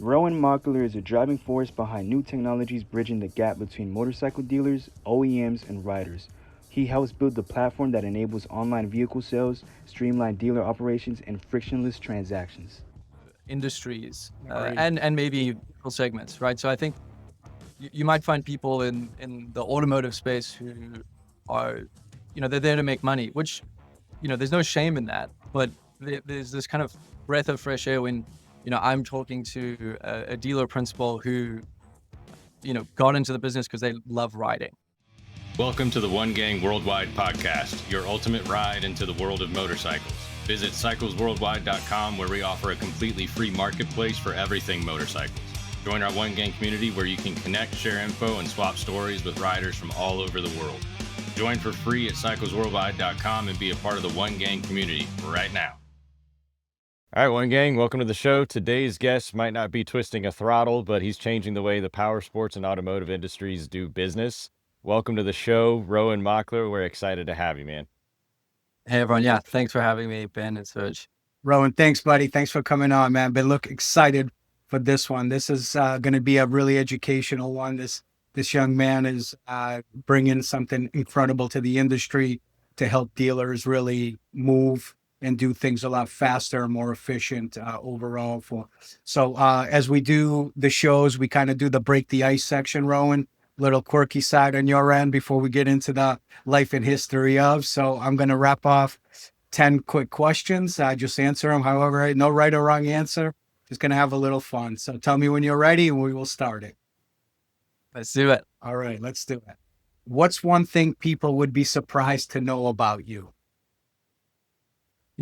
Rowan Mockler is a driving force behind new technologies bridging the gap between motorcycle dealers, OEMs, and riders. He helps build the platform that enables online vehicle sales, streamlined dealer operations, and frictionless transactions. Industries Great. and maybe people segments, right? So I think you might find people in the automotive space who are, they're there to make money, which, there's no shame in that. But there's this kind of breath of fresh air when, I'm talking to a dealer principal who, got into the business because they love riding. Welcome to the One Gang Worldwide podcast, your ultimate ride into the world of motorcycles. Visit cyclesworldwide.com, where we offer a completely free marketplace for everything motorcycles. Join our One Gang community where you can connect, share info, and swap stories with riders from all over the world. Join for free at cyclesworldwide.com and be a part of the One Gang community right now. All right, One Gang, welcome to the show. Today's guest might not be twisting a throttle, but he's changing the way the power sports and automotive industries do business. Welcome to the show, Rowan Mockler. We're excited to have you, man. Hey, everyone. Yeah, thanks for having me, Ben and Serge. Rowan, thanks, buddy. Thanks for coming on, man. Been excited for this one. This is going to be a really educational one. This young man is bringing something incredible to the industry to help dealers really move and do things a lot faster and more efficient overall. So as we do the shows, we kind of do the break the ice section, Rowan. Little quirky side on your end before we get into the life and history of. So I'm going to wrap off 10 quick questions. Just answer them however, no right or wrong answer. Just going to have a little fun. So tell me when you're ready and we will start it. Let's do it. All right, let's do it. What's one thing people would be surprised to know about you?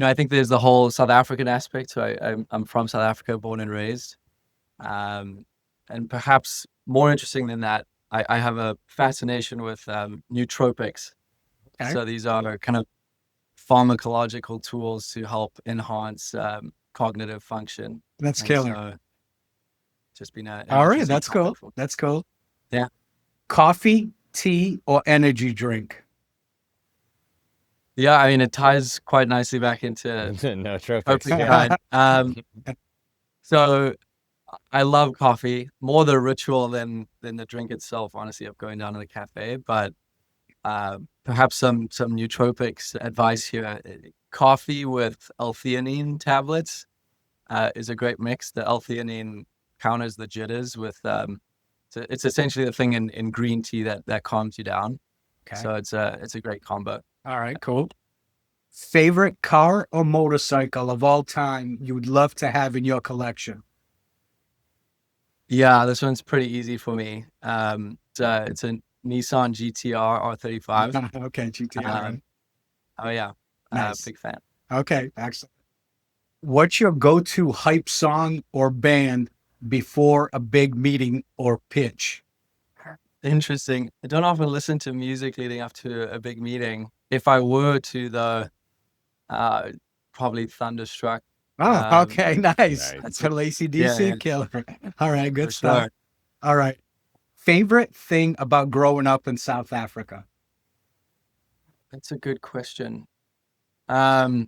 I think there's the whole South African aspect. So I'm from South Africa, born and raised. And perhaps more interesting than that, I have a fascination with nootropics. Okay. So these are kind of pharmacological tools to help enhance cognitive function. That's And killer. so just been an All right, interesting that's cool. topic for- That's cool. Yeah. Coffee, tea, or energy drink? Yeah, I mean, it ties quite nicely back into No trophies. opening line. So I love coffee, more the ritual than the drink itself, honestly, of going down to the cafe. But perhaps some nootropics advice here. Coffee with L-theanine tablets is a great mix. The L-theanine counters the jitters with so it's essentially the thing in green tea that calms you down. Okay. So it's a great combo. All right, cool. Favorite car or motorcycle of all time you would love to have in your collection? Yeah, this one's pretty easy for me. It's a Nissan GTR R35. Okay, GTR. Um, Oh yeah, Nice. big fan. Okay, excellent. What's your go-to hype song or band before a big meeting or pitch? Interesting. I don't often listen to music leading up to a big meeting. If I were to, though, probably Thunderstruck. Oh, okay, nice. Nice. That's a AC/DC Yeah. killer. All right, good For stuff. sure. All right. Favorite thing about growing up in South Africa? That's a good question. I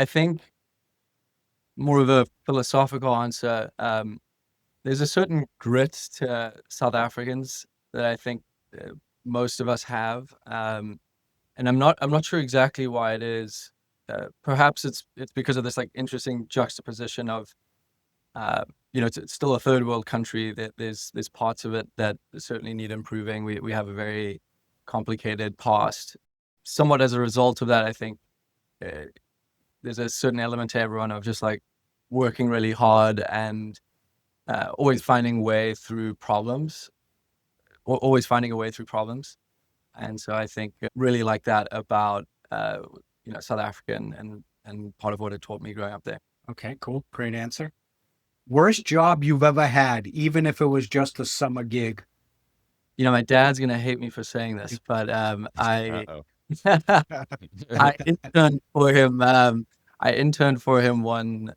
think more of a philosophical answer. There's a certain grit to South Africans that I think most of us have, and I'm not sure exactly why it is. Perhaps it's because of this like interesting juxtaposition of, it's still a third world country. That there's parts of it that certainly need improving. We have a very complicated past. Somewhat as a result of that, I think there's a certain element to everyone of just like working really hard and always finding a way through problems, always finding a way through problems. And so I think really like that about South African and part of what it taught me growing up there. Okay, cool. Great answer. Worst job you've ever had, even if it was just a summer gig? My dad's gonna hate me for saying this, but I Uh-oh. I interned for him. I interned for him one.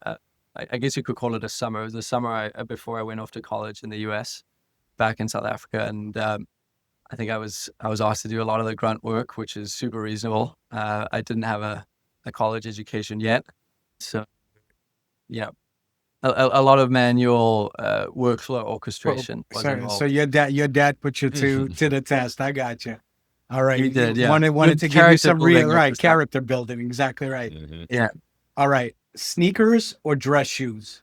I guess you could call it a summer. It was the summer before I went off to college in the US, back in South Africa, and I think I was asked to do a lot of the grunt work, which is super reasonable. I didn't have a college education yet, so a lot of manual workflow orchestration was So involved. your dad put you to the test. I got you. All right. He did, You yeah. wanted Good to give you character some building, real, right, 100%. character building. Exactly right. Mhm. Yeah. All right. Sneakers or dress shoes?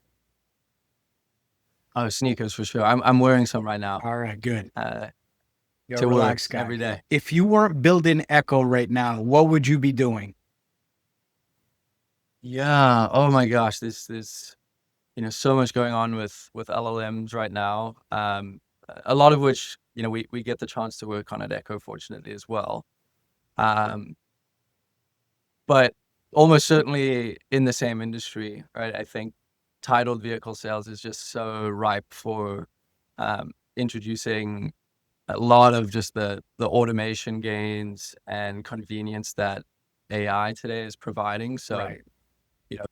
Oh, sneakers for sure. I'm wearing some right now. All right, good. You're To a work relaxed guy. every day. If you weren't building Ekho right now, what would you be doing? Yeah. Oh my gosh. There's so much going on with LLMs right now. A lot of which we get the chance to work on at Ekho, fortunately as well. But almost certainly in the same industry, right? I think titled vehicle sales is just so ripe for introducing a lot of just the automation gains and convenience that AI today is providing. So, Right.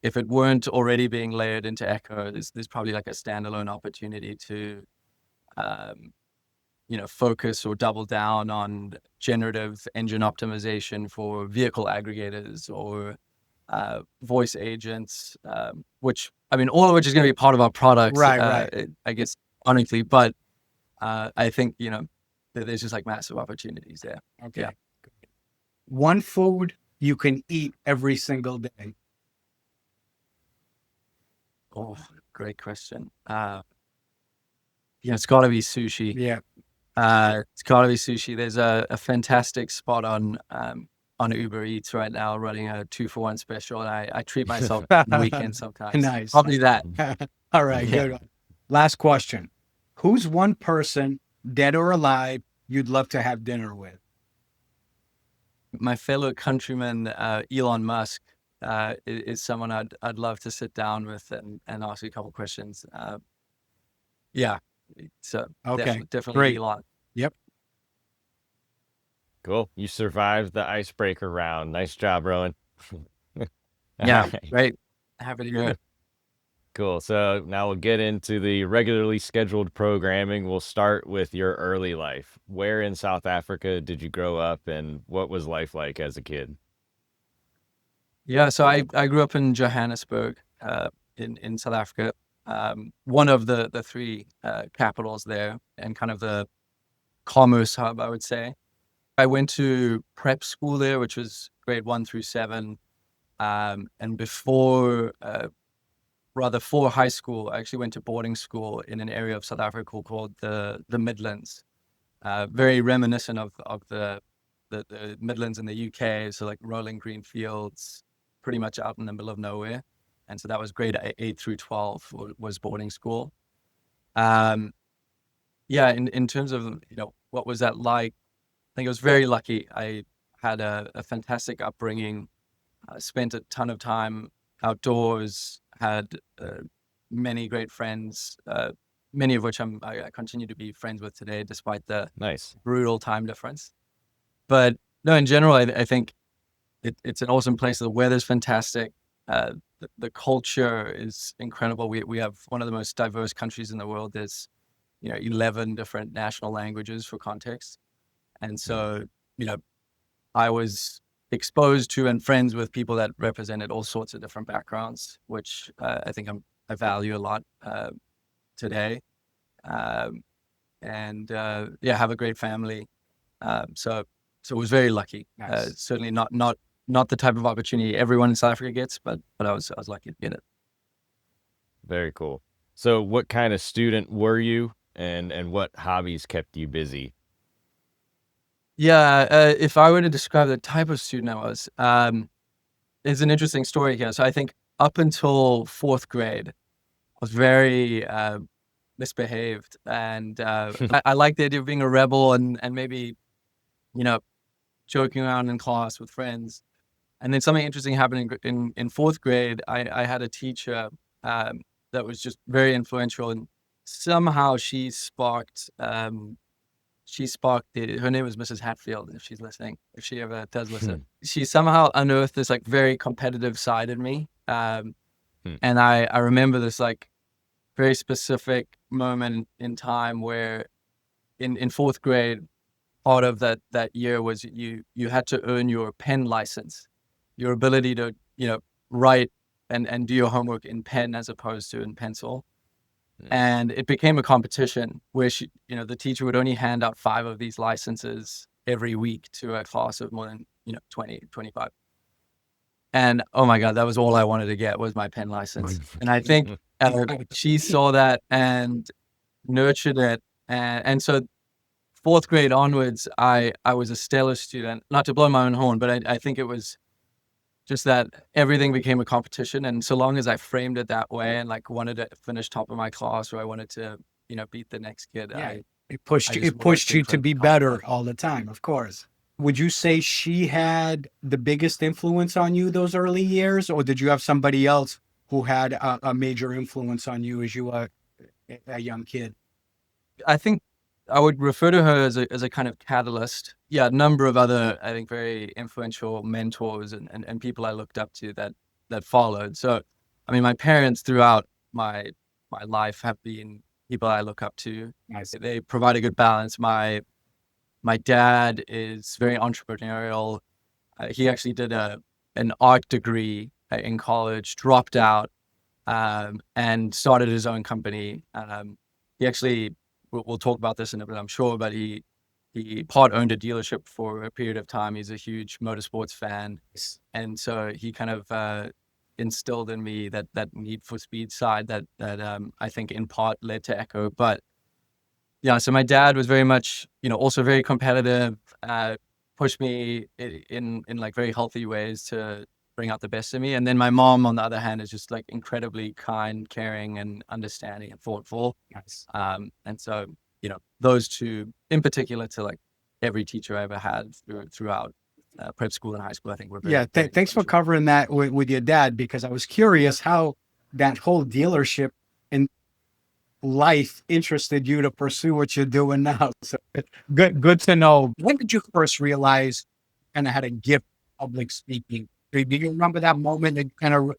if it weren't already being layered into Ekho, there's probably like a standalone opportunity to, focus or double down on generative engine optimization for vehicle aggregators or voice agents, which, all of which is going to be part of our products, Right. I guess, honestly, but I think, that there's just like massive opportunities there. Okay. Yeah. One food you can eat every single day. Oh, great question. It's got to be sushi. Yeah. It's got to be sushi. There's a fantastic spot on Uber Eats right now running a 2-for-1 special, and I treat myself on the weekend sometimes. Nice. Probably that. All right, Yeah. good one. Last question. Who's one person, dead or alive, you'd love to have dinner with? My fellow countryman, Elon Musk, is someone I'd love to sit down with and ask a couple questions. Yeah. So Okay, definitely great. Elon. Yep. Cool. You survived the icebreaker round. Nice job, Rowan. Yeah. All right. Great. Happy to hear it. Cool. So now we'll get into the regularly scheduled programming. We'll start with your early life. Where in South Africa did you grow up, and what was life like as a kid? Yeah, so I grew up in Johannesburg, in South Africa, one of the three capitals there, and kind of the commerce hub, I would say. I went to prep school there, which was grade 1 through 7, and before high school, I actually went to boarding school in an area of South Africa called the Midlands, very reminiscent of the Midlands in the UK, so like rolling green fields, pretty much out in the middle of nowhere. And so that was grade 8 through 12 was boarding school. In terms of, what was that like? I think I was very lucky. I had a fantastic upbringing, spent a ton of time outdoors, had many great friends, many of which I continue to be friends with today, despite the Nice. brutal time difference. But no, in general, I think it's an awesome place. The weather's fantastic. The culture is incredible. We have one of the most diverse countries in the world. There's 11 different national languages for context, and so I was exposed to and friends with people that represented all sorts of different backgrounds, which I think I value a lot today. Have a great family. So it was very lucky. Nice. Certainly not the type of opportunity everyone in South Africa gets, but I was lucky to get it. Very cool. So what kind of student were you, and what hobbies kept you busy? Yeah, if I were to describe the type of student I was, it's an interesting story here. So I think up until 4th grade, I was very misbehaved, and I liked the idea of being a rebel and maybe, joking around in class with friends. And then something interesting happened in 4th grade. I had a teacher that was just very influential, and somehow she sparked her name was Mrs. Hatfield, if she's listening, if she ever does listen. She somehow unearthed this like very competitive side in me. And I remember this like very specific moment in time where in 4th grade, part of that year was you had to earn your pen license, your ability to, write and do your homework in pen as opposed to in pencil. Mm. And it became a competition where the teacher would only hand out 5 of these licenses every week to a class of more than 20, 25. And oh my God, that was all I wanted to get was my pen license. And I think she saw that and nurtured it. And so 4th grade onwards, I was a stellar student, not to blow my own horn, but I think it was just that everything became a competition. And so long as I framed it that way and like wanted to finish top of my class, or I wanted to, beat the next kid, Yeah, I it pushed you. just It pushed worked you to be incredibly hard. better all the time, of course. Would you say she had the biggest influence on you those early years, or did you have somebody else who had a major influence on you as you were a young kid? I think I would refer to her as a kind of catalyst. Yeah, a number of other, I think, very influential mentors and people I looked up to that followed. So, I mean, my parents throughout my life have been people I look up to. Nice. They provide a good balance. My dad is very entrepreneurial. He actually did an art degree in college, dropped out, and started his own company. He actually, we'll talk about this in a bit, I'm sure, but he part owned a dealership for a period of time. He's a huge motorsports fan, and so he kind of instilled in me that need for speed side that I think in part led to Ekho. But yeah, so my dad was very much, also very competitive, pushed me in like very healthy ways to bring out the best in me. And then my mom, on the other hand, is just like incredibly kind, caring, and understanding and thoughtful. Nice. And so, those two in particular to like every teacher I ever had throughout prep school and high school, I think were very, Yeah, very thanks for influential. covering that with your dad, because I was curious how that whole dealership and life interested you to pursue what you're doing now. So good to know. When did you first realize kind of had a gift for public speaking? Do you remember that moment that kind of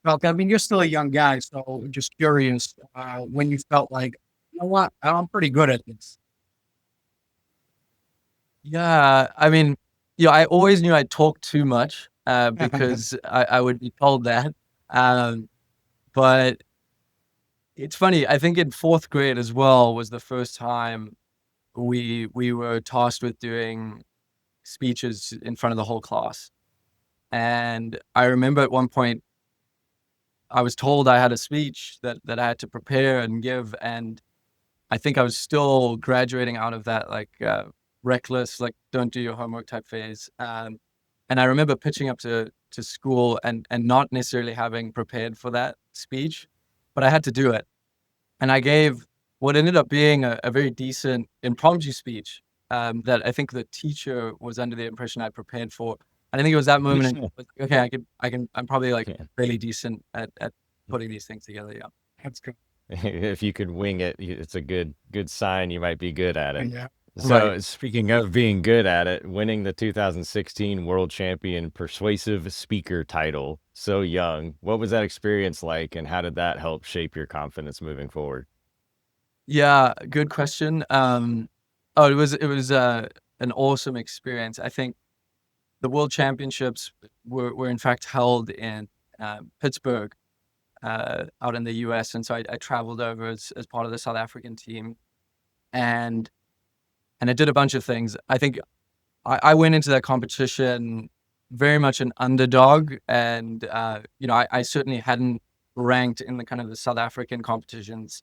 felt? I mean, you're still a young guy, so just curious when you felt like, you know what, I'm pretty good at this. Yeah, I mean, I always knew I talked too much because I would be told that. But it's funny, I think in 4th grade as well was the first time we were tasked with doing speeches in front of the whole class. And I remember at one point I was told I had a speech that I had to prepare and give, and I think I was still graduating out of that like reckless, like don't do your homework type phase. And I remember pitching up to school and not necessarily having prepared for that speech, but I had to do it. And I gave what ended up being a very decent impromptu speech that I think the teacher was under the impression I prepared for. And I think it was that moment, and okay, I'm probably like really decent at putting these things together. Yeah. That's good. If you could wing it, it's a good sign you might be good at it. Yeah. So speaking of being good at it, winning the 2016 World Champion Persuasive Speaker title so young, what was that experience like, and how did that help shape your confidence moving forward? Yeah, good question. It was an awesome experience. I think the World Championships were in fact held in Pittsburgh, out in the US, and so I traveled over as part of the South African team, and I did a bunch of things. I think I went into that competition very much an underdog, and I certainly hadn't ranked in the kind of the South African competitions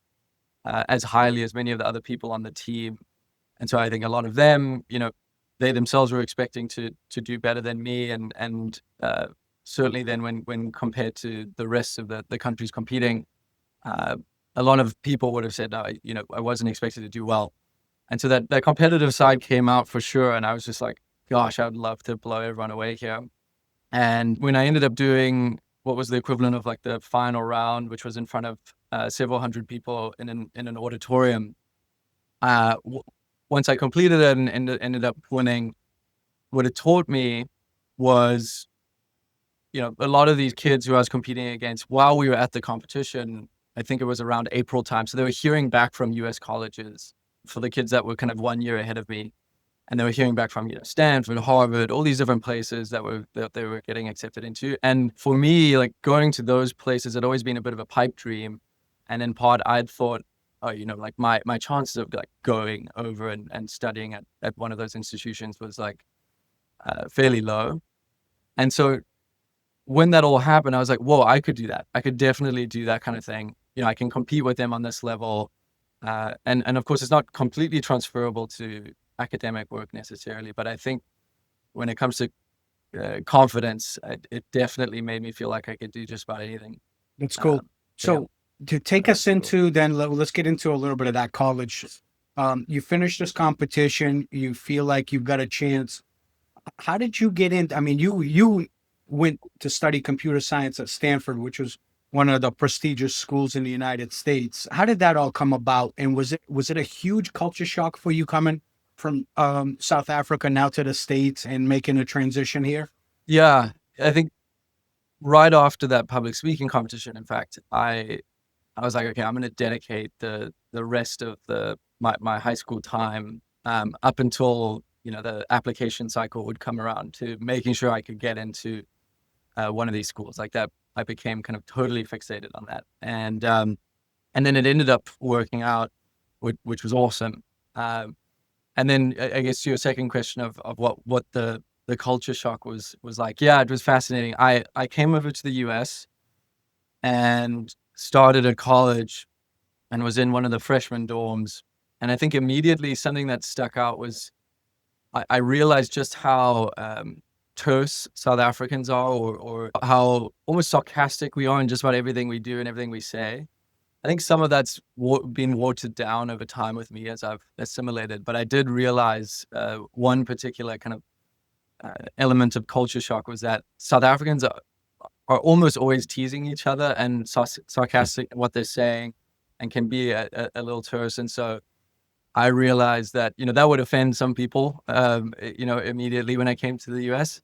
as highly as many of the other people on the team. And so I think a lot of them, they themselves were expecting to do better than me, and certainly then when compared to the rest of the countries competing, a lot of people would have said, I wasn't expected to do well. And so that competitive side came out for sure. And I was just like, gosh, I would love to blow everyone away here. And when I ended up doing what was the equivalent of like the final round, which was in front of several hundred people in an auditorium, once I completed it and ended up winning, what it taught me was, a lot of these kids who I was competing against while we were at the competition, I think it was around April time. So they were hearing back from US colleges for the kids that were kind of 1 year ahead of me. and they were hearing back from Stanford, Harvard, all these different places that they were getting accepted into. And for me, like going to those places had always been a bit of a pipe dream. And in part, I'd thought, oh, like my chances of like going over and studying at one of those institutions was like fairly low. And so when that all happened, I was like, whoa, I could do that. I could definitely do that kind of thing. I can compete with them on this level. And of course, it's not completely transferable to academic work necessarily, but I think when it comes to confidence, it definitely made me feel like I could do just about anything. That's cool. So to take us into then, let's get into a little bit of that college. You finished this competition. You feel like you've got a chance. How did you get in? I mean, you went to study computer science at Stanford, which was one of the prestigious schools in the United States. How did that all come about? And was it a huge culture shock for you coming from South Africa now to the States and making a transition here? Yeah, I think right after that public speaking competition, in fact, I was like, okay, I'm going to dedicate the rest of my high school time up until the application cycle would come around to making sure I could get into one of these schools. Like that, I became kind of totally fixated on that, and then it ended up working out, which was awesome. And then I guess to your second question of what the culture shock was like. Yeah, it was fascinating. I came over to the US and started at college and was in one of the freshman dorms. And I think immediately something that stuck out was I realized just how terse South Africans are, or how almost sarcastic we are in just about everything we do and everything we say. I think some of that's been watered down over time with me as I've assimilated, but I did realize one particular kind of element of culture shock was that South Africans are almost always teasing each other and sarcastic in what they're saying, and can be a little terse. And so I realized that, that would offend some people, immediately when I came to the US.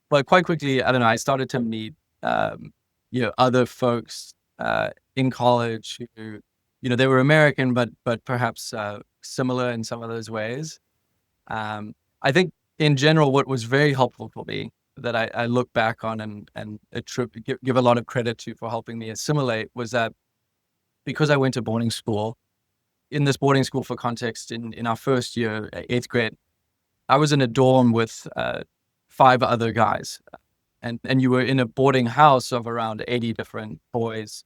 But quite quickly, I don't know, I started to meet, other folks in college who, they were American, but perhaps similar in some of those ways. I think in general, what was very helpful for me that I look back on and give a lot of credit to for helping me assimilate was that because I went to boarding school, in this boarding school, for context, in our first year, 8th grade, I was in a dorm with 5 other guys. And you were in a boarding house of around 80 different boys,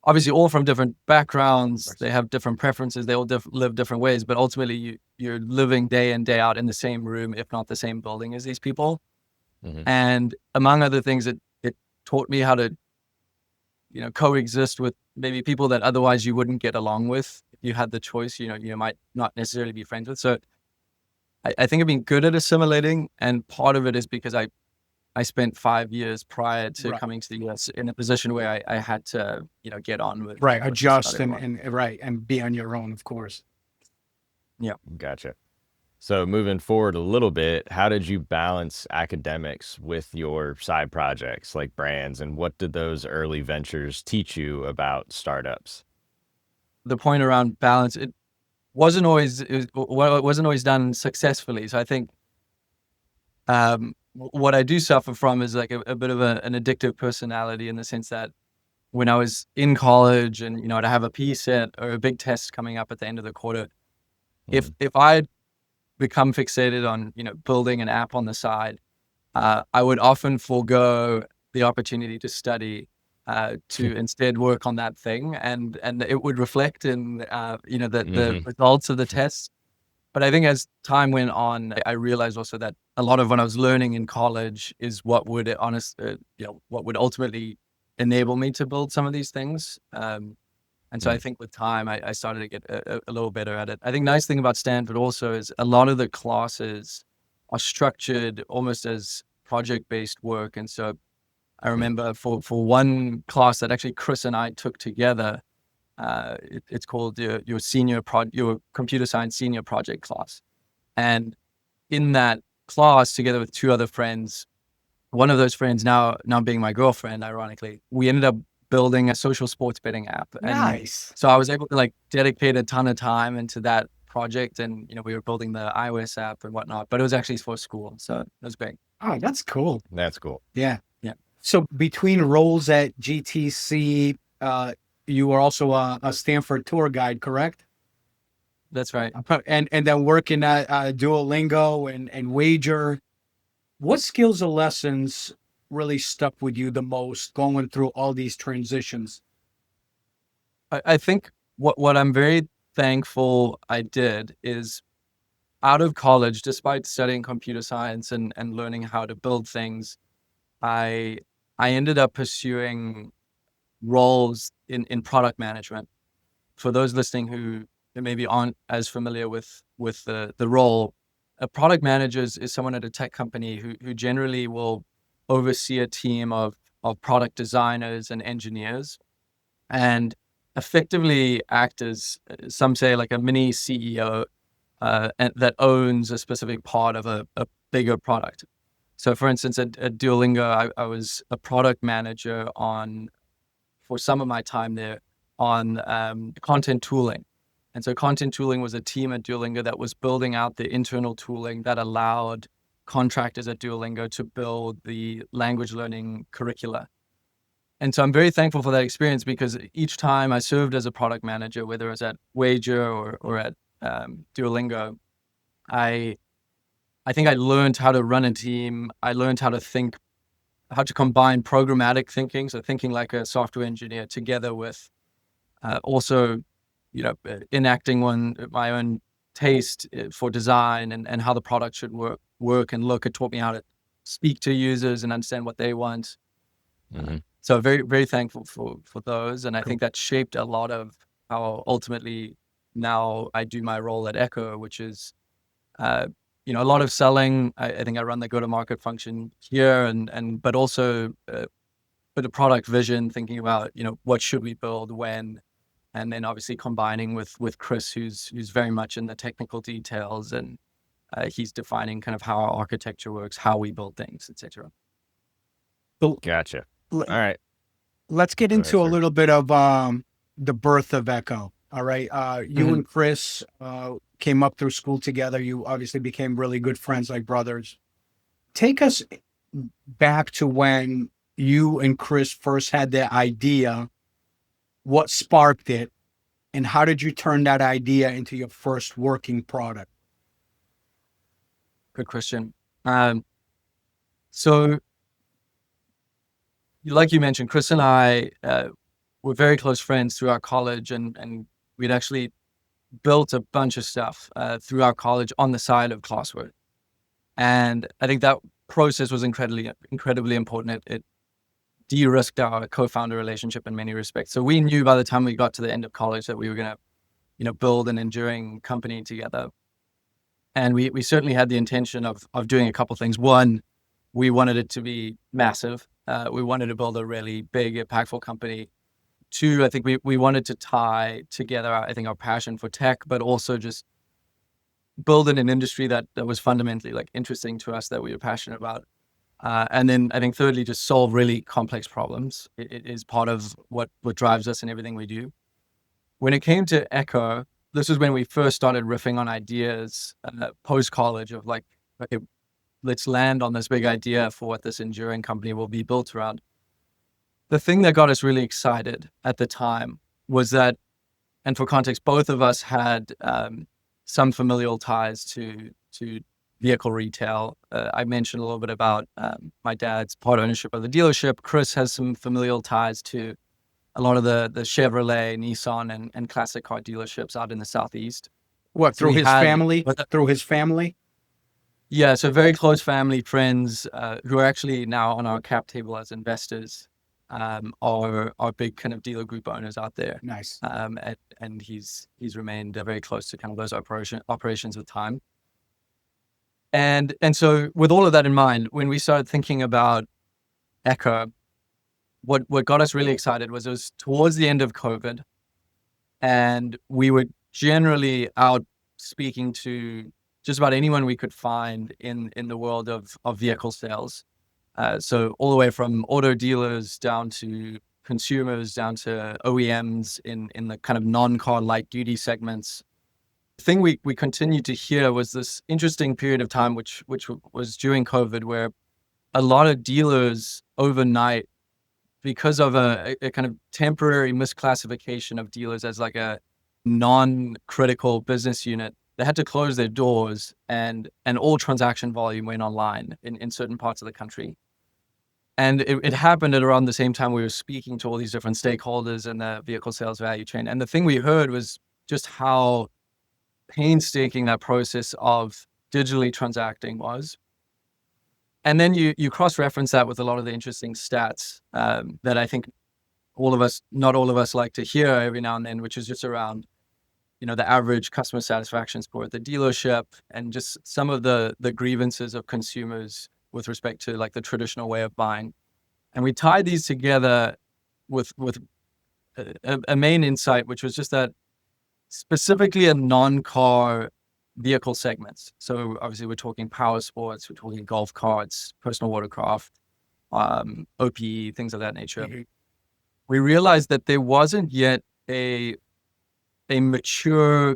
obviously all from different backgrounds. They have different preferences. They all live different ways, but ultimately you're living day in, day out in the same room, if not the same building as these people. Mm-hmm. And among other things, it taught me how to, coexist with maybe people that otherwise you wouldn't get along with. If you had the choice, you might not necessarily be friends with. So I think I've been good at assimilating, and part of it is because I spent 5 years prior to coming to the US in a position where I had to, get on with adjust and be on your own, of course. Yeah, gotcha. So moving forward a little bit, how did you balance academics with your side projects like brands, and what did those early ventures teach you about startups? The point around balance, it wasn't always done successfully. So I think what I do suffer from is like a bit of an addictive personality, in the sense that when I was in college and, I'd have a P set or a big test coming up at the end of the quarter, if I'd become fixated on, building an app on the side, I would often forego the opportunity to study, to instead work on that thing. And it would reflect in, the results of the tests. But I think as time went on, I realized also that a lot of what I was learning in college is what would ultimately enable me to build some of these things. And so I think with time, I started to get a little better at it. I think nice thing about Stanford also is a lot of the classes are structured almost as project-based work. And so I remember for one class that actually Chris and I took together, it's called your computer science senior project class. And in that class, together with 2 other friends, one of those friends now being my girlfriend, ironically, we ended up building a social sports betting app. And nice. So I was able to dedicate a ton of time into that project, and we were building the iOS app and whatnot, but it was actually for school, so it was great. Oh, that's cool. That's cool. Yeah. Yeah. So between roles at GTC, you were also a Stanford tour guide, correct? That's right. And then working at Duolingo and Wager. What skills or lessons really stuck with you the most going through all these transitions? I think what I'm very thankful I did is, out of college, despite studying computer science and learning how to build things, I ended up pursuing roles in product management. For those listening who maybe aren't as familiar with the role, a product manager is someone at a tech company who generally will oversee a team of product designers and engineers, and effectively act as, some say, like a mini CEO and that owns a specific part of a bigger product. So for instance, at Duolingo, I was a product manager for some of my time there, on content tooling. And so content tooling was a team at Duolingo that was building out the internal tooling that allowed contractors at Duolingo to build the language learning curricula. And so I'm very thankful for that experience, because each time I served as a product manager, whether it was at Wager or at Duolingo, I think I learned how to run a team. I learned how to combine programmatic thinking, so thinking like a software engineer, together with also, enacting my own taste for design and how the product should work and look. It taught me how to speak to users and understand what they want. Mm-hmm. So very, very thankful for those. And I think that shaped a lot of how ultimately now I do my role at Ekho, which is, a lot of selling. I think I run the go-to-market function here, but also with the product vision, thinking about, what should we build when, and then obviously combining with Chris, who's very much in the technical details, and he's defining kind of how our architecture works, how we build things, etc. Gotcha. All right. Let's get Go ahead, into a sir. little bit of the birth of Ekho. All right. You and Chris came up through school together. You obviously became really good friends, like brothers. Take us back to when you and Chris first had the idea. What sparked it, and how did you turn that idea into your first working product? Good question. So, like you mentioned, Chris and I were very close friends through our college, and we'd actually built a bunch of stuff through our college on the side of classwork. And I think that process was incredibly important. It de-risked our co-founder relationship in many respects. So we knew by the time we got to the end of college that we were going to, build an enduring company together. And we certainly had the intention of doing a couple of things. One, we wanted it to be massive. We wanted to build a really big, impactful company. Two, I think we wanted to tie together, I think, our passion for tech, but also just build in an industry that was fundamentally interesting to us, that we were passionate about. And then I think thirdly, just solve really complex problems. It is part of what drives us in everything we do. When it came to Ekho, this was when we first started riffing on ideas post-college of okay, let's land on this big idea for what this enduring company will be built around. The thing that got us really excited at the time was that, and for context, both of us had some familial ties to vehicle retail. I mentioned a little bit about my dad's part ownership of the dealership. Chris has some familial ties to a lot of the Chevrolet, Nissan, and classic car dealerships out in the Southeast. What, So through we his had- family? Through his family? Yeah, so very close family, friends who are actually now on our cap table as investors, are big kind of dealer group owners out there. Nice. And he's remained very close to kind of those operations with time. And so with all of that in mind, when we started thinking about Ekho, what got us really excited was it was towards the end of COVID, and we were generally out speaking to just about anyone we could find in the world of vehicle sales. So all the way from auto dealers down to consumers, down to OEMs in the kind of non-car light duty segments. The thing we continued to hear was this interesting period of time, which was during COVID, where a lot of dealers overnight, because of a kind of temporary misclassification of dealers as like a non-critical business unit, they had to close their doors, and all transaction volume went online in certain parts of the country. And it happened at around the same time we were speaking to all these different stakeholders in the vehicle sales value chain. And the thing we heard was just how painstaking that process of digitally transacting was. And then you cross-reference that with a lot of the interesting stats that I think not all of us like to hear every now and then, which is just around, the average customer satisfaction score at the dealership, and just some of the grievances of consumers with respect to like the traditional way of buying. And we tied these together with a main insight, which was just that specifically in non-car vehicle segments. So obviously we're talking Powersports, we're talking golf carts, personal watercraft, OPE, things of that nature. Mm-hmm. We realized that there wasn't yet a mature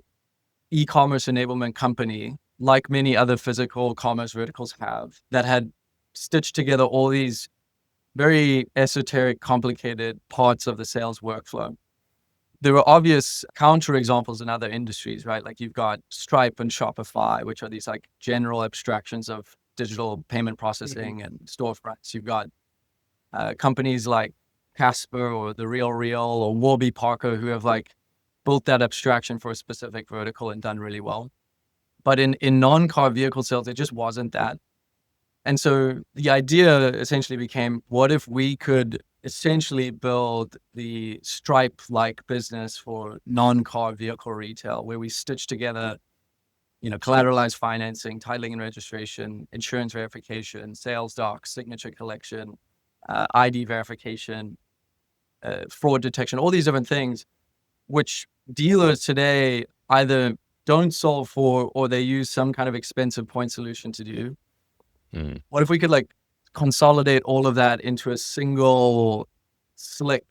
e-commerce enablement company like many other physical commerce verticals have, that had stitched together all these very esoteric, complicated parts of the sales workflow. There were obvious counterexamples in other industries, right? Like you've got Stripe and Shopify, which are these like general abstractions of digital payment processing mm-hmm. and storefronts. You've got companies like Casper or The RealReal or Warby Parker, who have like built that abstraction for a specific vertical and done really well. But in non-car vehicle sales, it just wasn't that. And so the idea essentially became, what if we could essentially build the Stripe-like business for non-car vehicle retail, where we stitch together, collateralized financing, titling and registration, insurance verification, sales docs, signature collection, ID verification, fraud detection, all these different things, which dealers today either don't solve for, or they use some kind of expensive point solution to do. Mm. What if we could like consolidate all of that into a single slick,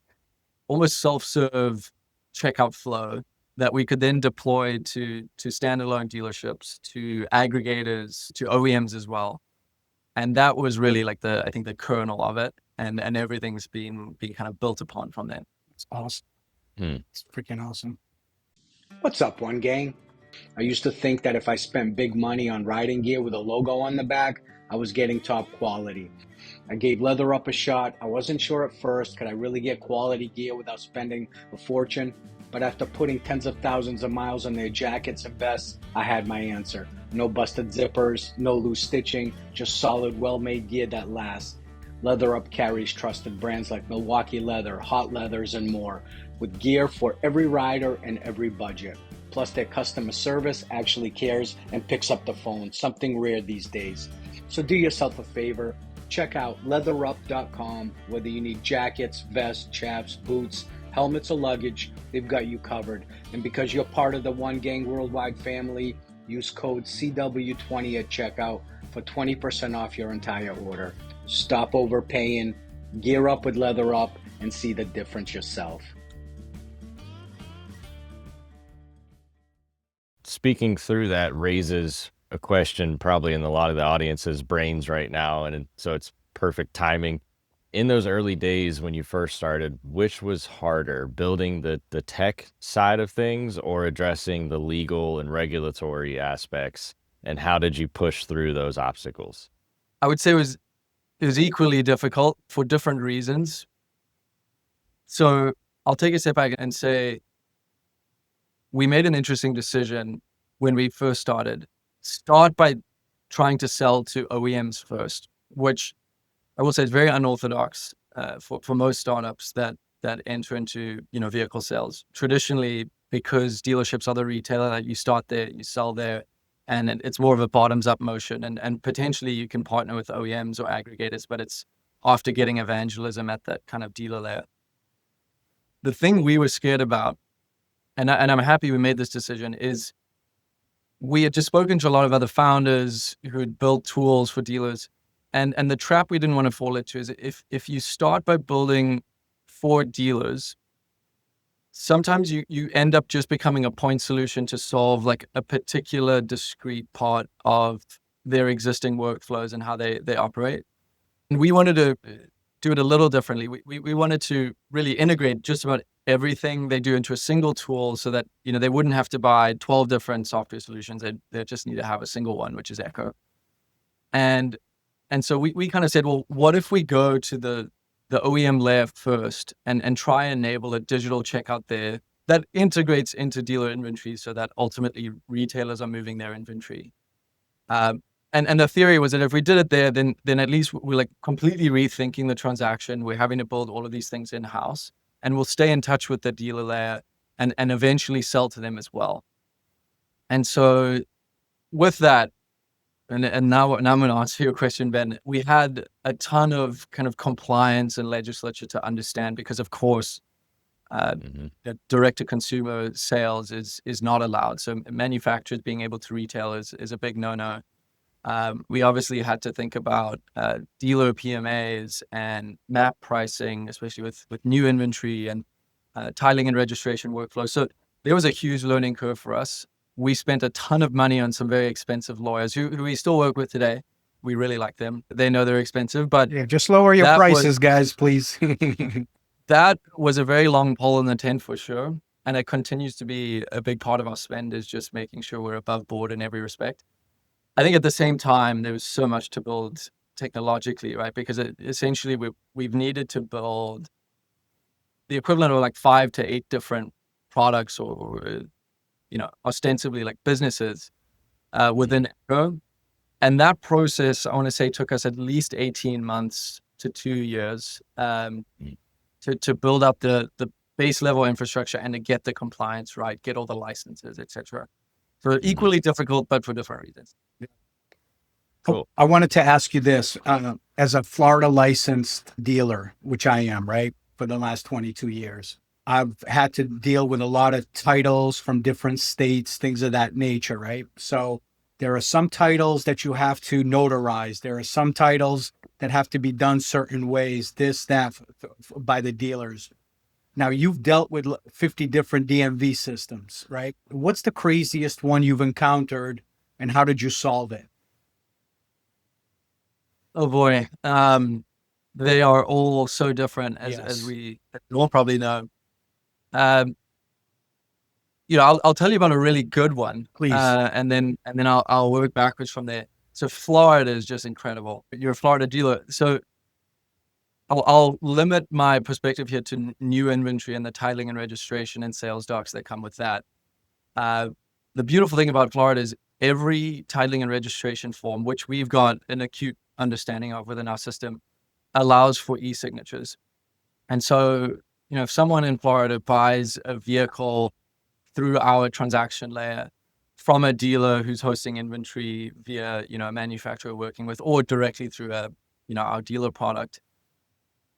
almost self-serve checkout flow that we could then deploy to standalone dealerships, to aggregators, to OEMs as well? And that was really like I think the kernel of it, and everything's been kind of built upon from there. It's awesome. It's freaking awesome. What's up, One Gang? I used to think that if I spent big money on riding gear with a logo on the back, I was getting top quality. I gave Leather Up a shot. I wasn't sure at first, could I really get quality gear without spending a fortune? But after putting tens of thousands of miles on their jackets and vests, I had my answer. No busted zippers, no loose stitching, just solid, well-made gear that lasts. Leather Up carries trusted brands like Milwaukee Leather, Hot Leathers, and more, with gear for every rider and every budget. Plus, their customer service actually cares and picks up the phone, something rare these days. So do yourself a favor, check out leatherup.com. Whether you need jackets, vests, chaps, boots, helmets, or luggage, they've got you covered. And because you're part of the One Gang Worldwide family, use code CW20 at checkout for 20% off your entire order. Stop overpaying, gear up with Leather Up, and see the difference yourself. Speaking through that raises a question probably in a lot of the audience's brains right now, and so it's perfect timing. In those early days when you first started, which was harder, building the tech side of things or addressing the legal and regulatory aspects? And how did you push through those obstacles? I would say it was equally difficult for different reasons. So I'll take a step back and say, we made an interesting decision when we first started. Start by trying to sell to OEMs first, which I will say is very unorthodox for most startups that enter into vehicle sales. Traditionally, because dealerships are the retailer, that you start there, you sell there, and it's more of a bottoms-up motion. And potentially you can partner with OEMs or aggregators, but it's after getting evangelism at that kind of dealer layer. The thing we were scared about, and I'm happy we made this decision, is we had just spoken to a lot of other founders who had built tools for dealers. And the trap we didn't want to fall into is if you start by building for dealers, sometimes you end up just becoming a point solution to solve like a particular discrete part of their existing workflows and how they operate. And we wanted to do it a little differently. We wanted to really integrate just about everything they do into a single tool so that, they wouldn't have to buy 12 different software solutions. They just need to have a single one, which is Ekho. And so we kind of said, well, what if we go to the OEM layer first and try and enable a digital checkout there that integrates into dealer inventory so that ultimately retailers are moving their inventory. And the theory was that if we did it there, then at least we're like completely rethinking the transaction. We're having to build all of these things in-house, and we'll stay in touch with the dealer layer and eventually sell to them as well. And so with that, and now I'm going to answer your question, Ben. We had a ton of kind of compliance and legislature to understand because, of course, direct-to-consumer sales is not allowed. So manufacturers being able to retail is a big no-no. We obviously had to think about dealer PMAs and map pricing, especially with new inventory and tiling and registration workflows. So there was a huge learning curve for us. We spent a ton of money on some very expensive lawyers who we still work with today. We really like them. They know they're expensive, but just lower your prices, guys, please. That was a very long pole in the tent for sure. And it continues to be a big part of our spend, is just making sure we're above board in every respect. I think at the same time, there was so much to build technologically, right? Because essentially we've needed to build the equivalent of like 5 to 8 different products or ostensibly like businesses within Ekho. And that process, I want to say, took us at least 18 months to 2 years to build up the base level infrastructure and to get the compliance right, get all the licenses, etc. So equally difficult, but for different reasons. Cool. I wanted to ask you this, as a Florida licensed dealer, which I am, right, for the last 22 years, I've had to deal with a lot of titles from different states, things of that nature, right? So there are some titles that you have to notarize. There are some titles that have to be done certain ways, that, by the dealers. Now, you've dealt with 50 different DMV systems, right? What's the craziest one you've encountered, and how did you solve it? Oh boy. They are all so different, as we all probably know. I'll tell you about a really good one, please, and then I'll work backwards from there. So Florida is just incredible. You're a Florida dealer, so I'll limit my perspective here to new inventory and the titling and registration and sales docs that come with that. The beautiful thing about Florida is every titling and registration form, which we've got an acute understanding of within our system, allows for e-signatures. And so, if someone in Florida buys a vehicle through our transaction layer from a dealer who's hosting inventory via, a manufacturer working with, or directly through our dealer product,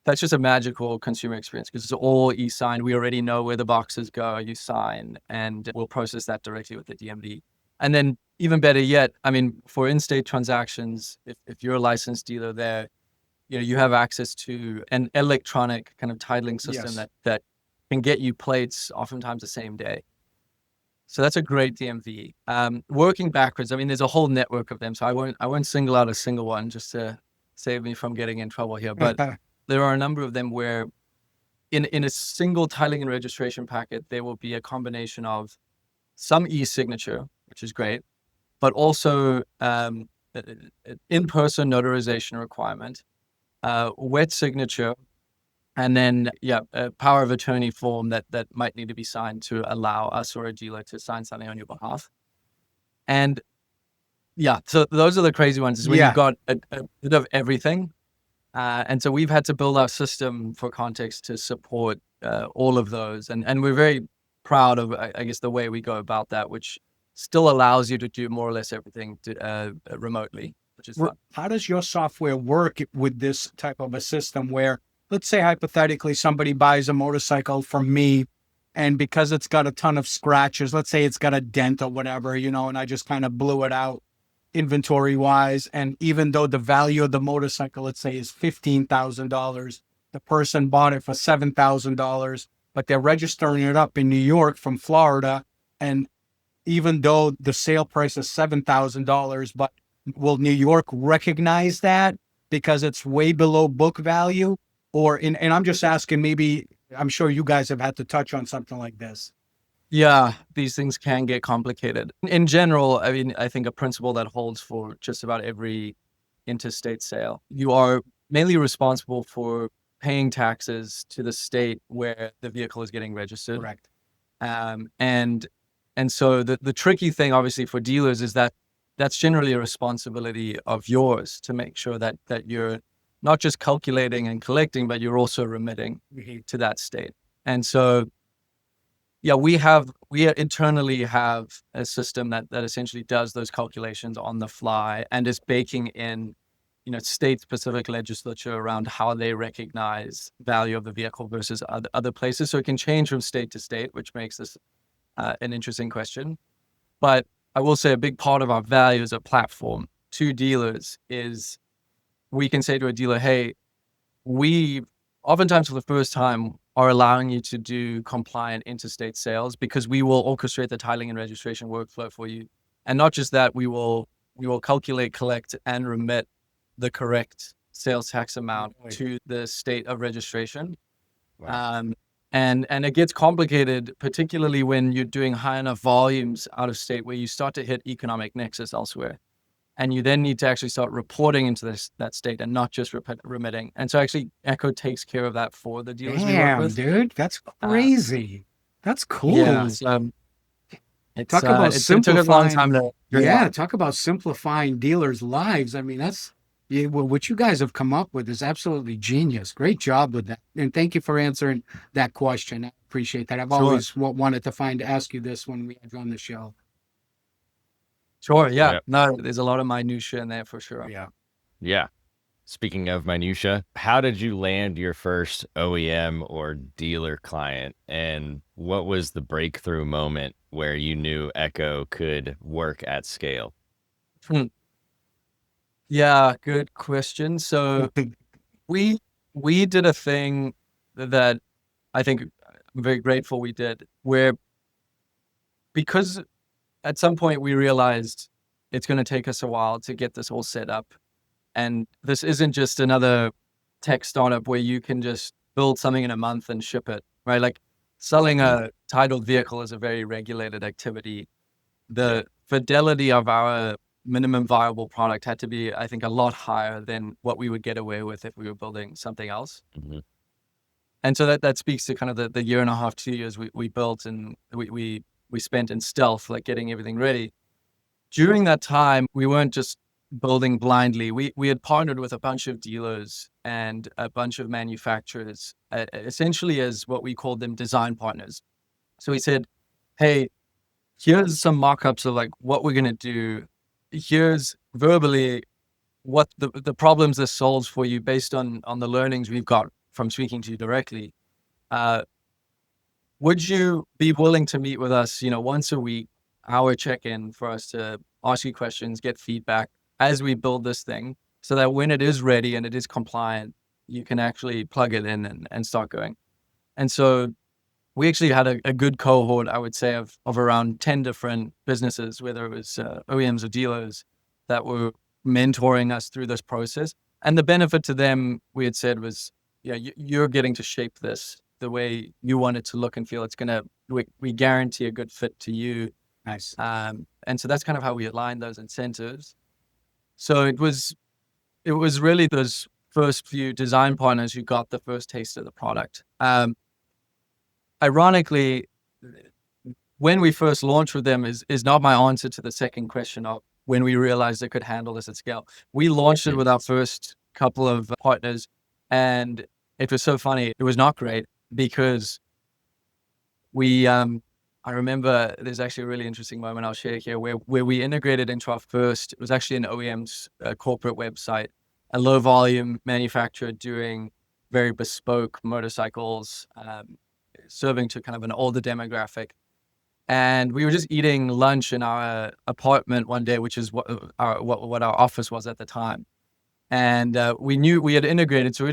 that's just a magical consumer experience because it's all e-signed. We already know where the boxes go, you sign, and we'll process that directly with the DMV. And then even better yet, for in-state transactions, if you're a licensed dealer there, you have access to an electronic kind of titling system that can get you plates oftentimes the same day. So that's a great DMV. Working backwards, there's a whole network of them. So I won't single out a single one just to save me from getting in trouble here. But there are a number of them where in a single titling and registration packet, there will be a combination of some e-signature, which is great, but also in-person notarization requirement, wet signature, and then a power of attorney form that might need to be signed to allow us or a dealer to sign something on your behalf. And so those are the crazy ones, is when you've got a bit of everything. And so we've had to build our system for context to support all of those. And we're very proud of, I guess, the way we go about that, which still allows you to do more or less everything remotely, which is fun. How does your software work with this type of a system where, let's say hypothetically, somebody buys a motorcycle from me, and because it's got a ton of scratches, let's say it's got a dent or whatever, and I just kind of blew it out inventory wise. And even though the value of the motorcycle, let's say, is $15,000, the person bought it for $7,000. but they're registering it up in New York from Florida. And even though the sale price is $7,000, but will New York recognize that because it's way below book value? And I'm just asking, maybe, I'm sure you guys have had to touch on something like this. Yeah, these things can get complicated. In general, I mean, I think a principle that holds for just about every interstate sale, you are mainly responsible for paying taxes to the state where the vehicle is getting registered. Correct. And so the tricky thing, obviously, for dealers is that that's generally a responsibility of yours to make sure that you're not just calculating and collecting, but you're also remitting to that state. And so, yeah, we internally have a system that essentially does those calculations on the fly and is baking in, state-specific legislature around how they recognize value of the vehicle versus other places. So it can change from state to state, which makes this an interesting question. But I will say a big part of our value as a platform to dealers is we can say to a dealer, hey, we oftentimes for the first time are allowing you to do compliant interstate sales because we will orchestrate the titling and registration workflow for you. And not just that, we will calculate, collect, and remit the correct sales tax amount to the state of registration. Wow. And it gets complicated, particularly when you're doing high enough volumes out of state where you start to hit economic nexus elsewhere. And you then need to actually start reporting into that state and not just remitting. And so actually Ekho takes care of that for the dealers we work with. Dude, that's crazy. That's cool. Yeah. So talk about it took a long time to talk about simplifying dealers' lives. I mean, what you guys have come up with is absolutely genius. Great job with that. And thank you for answering that question. I appreciate that. I've always wanted to ask you this when we had you on the show. Sure. Yeah. No, there's a lot of minutia in there for sure. Yeah. Speaking of minutia, how did you land your first OEM or dealer client? And what was the breakthrough moment where you knew Ekho could work at scale? Yeah, good question. So we did a thing that I think I'm very grateful we did, where because at some point we realized it's going to take us a while to get this all set up. And this isn't just another tech startup where you can just build something in a month and ship it, right? Like selling a titled vehicle is a very regulated activity. The fidelity of our minimum viable product had to be, I think, a lot higher than what we would get away with if we were building something else. Mm-hmm. And so that speaks to kind of the year and a half, 2 years we built and we spent in stealth, like getting everything ready. During that time, we weren't just building blindly. We had partnered with a bunch of dealers and a bunch of manufacturers, essentially as what we called them design partners. So we said, hey, here's some mock-ups of like what we're going to do. Here's verbally what the problems this solves for you based on the learnings we've got from speaking to you directly. Would you be willing to meet with us, once a week, hour check-in for us to ask you questions, get feedback as we build this thing so that when it is ready and it is compliant, you can actually plug it in and start going. And so we actually had a good cohort, I would say, of around 10 different businesses, whether it was OEMs or dealers, that were mentoring us through this process. And the benefit to them, we had said, was, you're getting to shape this the way you want it to look and feel. It's going to, we guarantee a good fit to you. Nice. And so that's kind of how we aligned those incentives. So it was really those first few design partners who got the first taste of the product. Ironically, when we first launched with them is not my answer to the second question of when we realized it could handle this at scale. We launched it with our first couple of partners, and it was so funny. It was not great because I remember there's actually a really interesting moment I'll share here where we integrated into our first, it was actually an OEM's corporate website, a low volume manufacturer doing very bespoke motorcycles, serving to kind of an older demographic. And we were just eating lunch in our apartment one day, which is what our office was at the time. And we knew we had integrated, so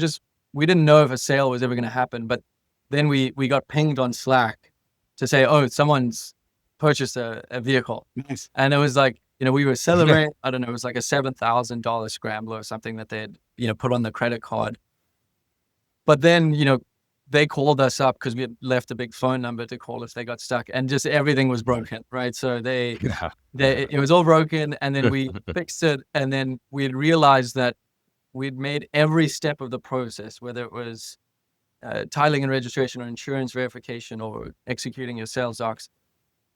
we didn't know if a sale was ever going to happen, but then we got pinged on Slack to say, oh, someone's purchased a vehicle. Nice. And it was like, we were celebrating, I don't know, it was like a $7,000 scrambler or something that they had, put on the credit card. But then, they called us up because we had left a big phone number to call if they got stuck, and just everything was broken, right? So it was all broken, and then we fixed it, and then we had realized that we'd made every step of the process, whether it was titling and registration or insurance verification or executing your sales docs.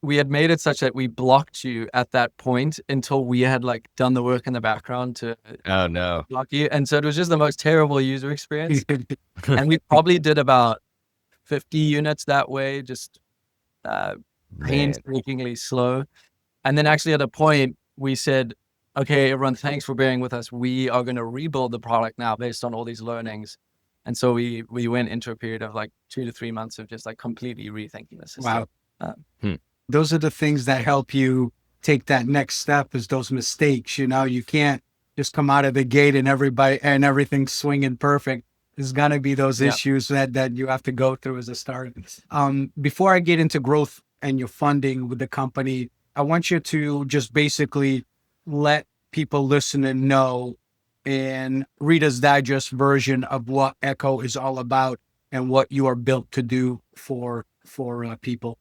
We had made it such that we blocked you at that point until we had like done the work in the background to Oh no. block you. And so it was just the most terrible user experience. And we probably did about 50 units that way, just painstakingly slow. And then actually at a point we said, okay, everyone, thanks for bearing with us. We are going to rebuild the product now based on all these learnings. And so we went into a period of like 2 to 3 months of just like completely rethinking the system. Wow. Those are the things that help you take that next step, is those mistakes. You can't just come out of the gate and everything's swinging perfect. There's got to be those issues that you have to go through as a start. Before I get into growth and your funding with the company, I want you to just basically let people listen and know in Reader's Digest version of what Ekho is all about and what you are built to do for people.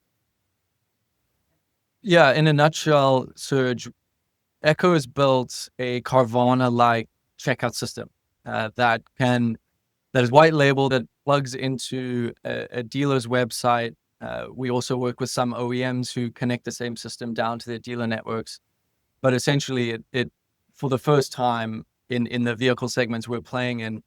Yeah, in a nutshell, Serge, Ekho has built a Carvana-like checkout system that is white labeled, that plugs into a dealer's website. We also work with some OEMs who connect the same system down to their dealer networks. But essentially, it for the first time in the vehicle segments we're playing in,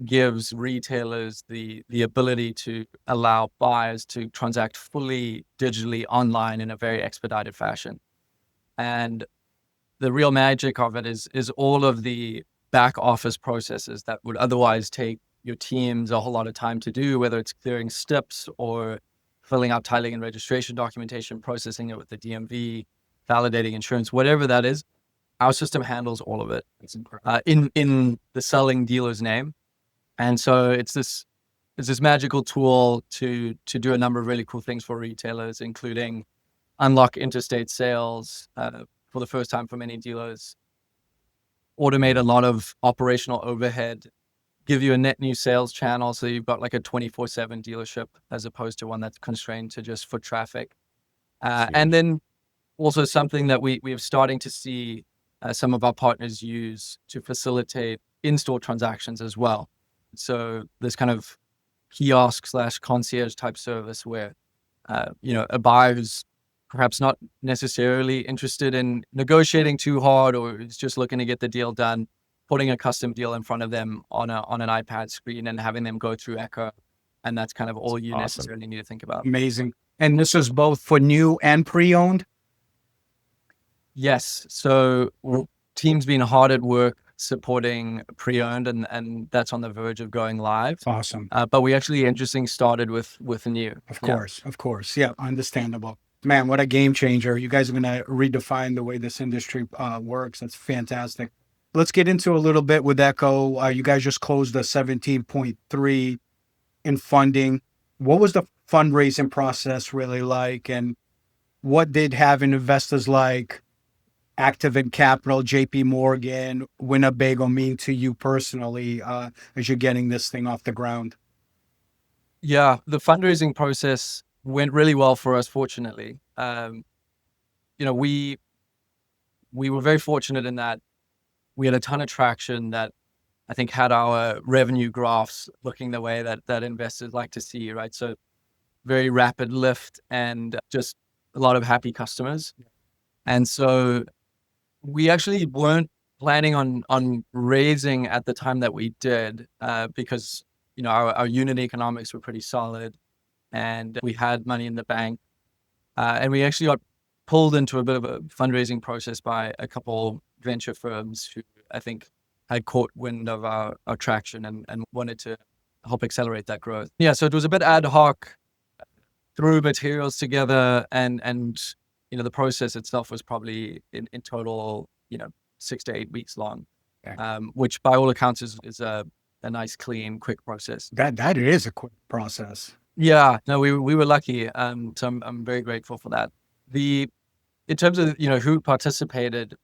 gives retailers the ability to allow buyers to transact fully digitally online in a very expedited fashion. And the real magic of it is all of the back office processes that would otherwise take your teams a whole lot of time to do, whether it's clearing STIPs or filling out titling and registration documentation, processing it with the DMV, validating insurance, whatever that is. Our system handles all of it in the selling dealer's name. And so it's this magical tool to do a number of really cool things for retailers, including unlock interstate sales for the first time for many dealers, automate a lot of operational overhead, give you a net new sales channel. So you've got like a 24/7 dealership as opposed to one that's constrained to just foot traffic. And then also something that we are starting to see some of our partners use to facilitate in-store transactions as well. So this kind of kiosk/concierge type service where, a buyer who's perhaps not necessarily interested in negotiating too hard or is just looking to get the deal done, putting a custom deal in front of them on an iPad screen and having them go through Ekho. And that's kind of all you necessarily need to think about. Amazing. And this is both for new and pre-owned? Yes. So team's been hard at work supporting pre-owned, and that's on the verge of going live. Awesome. But we actually started with new. Of course. Yeah, understandable. Man, what a game changer. You guys are going to redefine the way this industry works. That's fantastic. Let's get into a little bit with Ekho. You guys just closed the 17.3 in funding. What was the fundraising process really like? And what did having investors like Active and Capital, JP Morgan, Winnebago mean to you personally as you're getting this thing off the ground? Yeah, the fundraising process went really well for us, fortunately. We were very fortunate in that we had a ton of traction that I think had our revenue graphs looking the way that investors like to see, right? So very rapid lift and just a lot of happy customers. And so we actually weren't planning on raising at the time that we did because, our unit economics were pretty solid and we had money in the bank. And we actually got pulled into a bit of a fundraising process by a couple venture firms who I think had caught wind of our traction and wanted to help accelerate that growth. Yeah, so it was a bit ad hoc, threw materials together and the process itself was probably in total, 6 to 8 weeks long, which by all accounts is a nice, clean, quick process. That is a quick process. Yeah, no, we were lucky. So I'm very grateful for that. In terms of, who participated,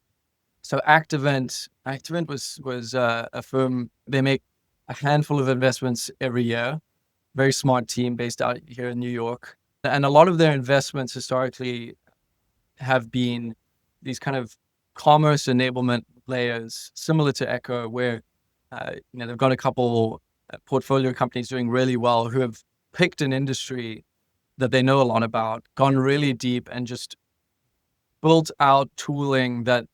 so Activent was a firm. They make a handful of investments every year. Very smart team based out here in New York, and a lot of their investments historically have been these kind of commerce enablement layers, similar to Ekho, where they've got a couple portfolio companies doing really well who have picked an industry that they know a lot about, gone really deep, and just built out tooling that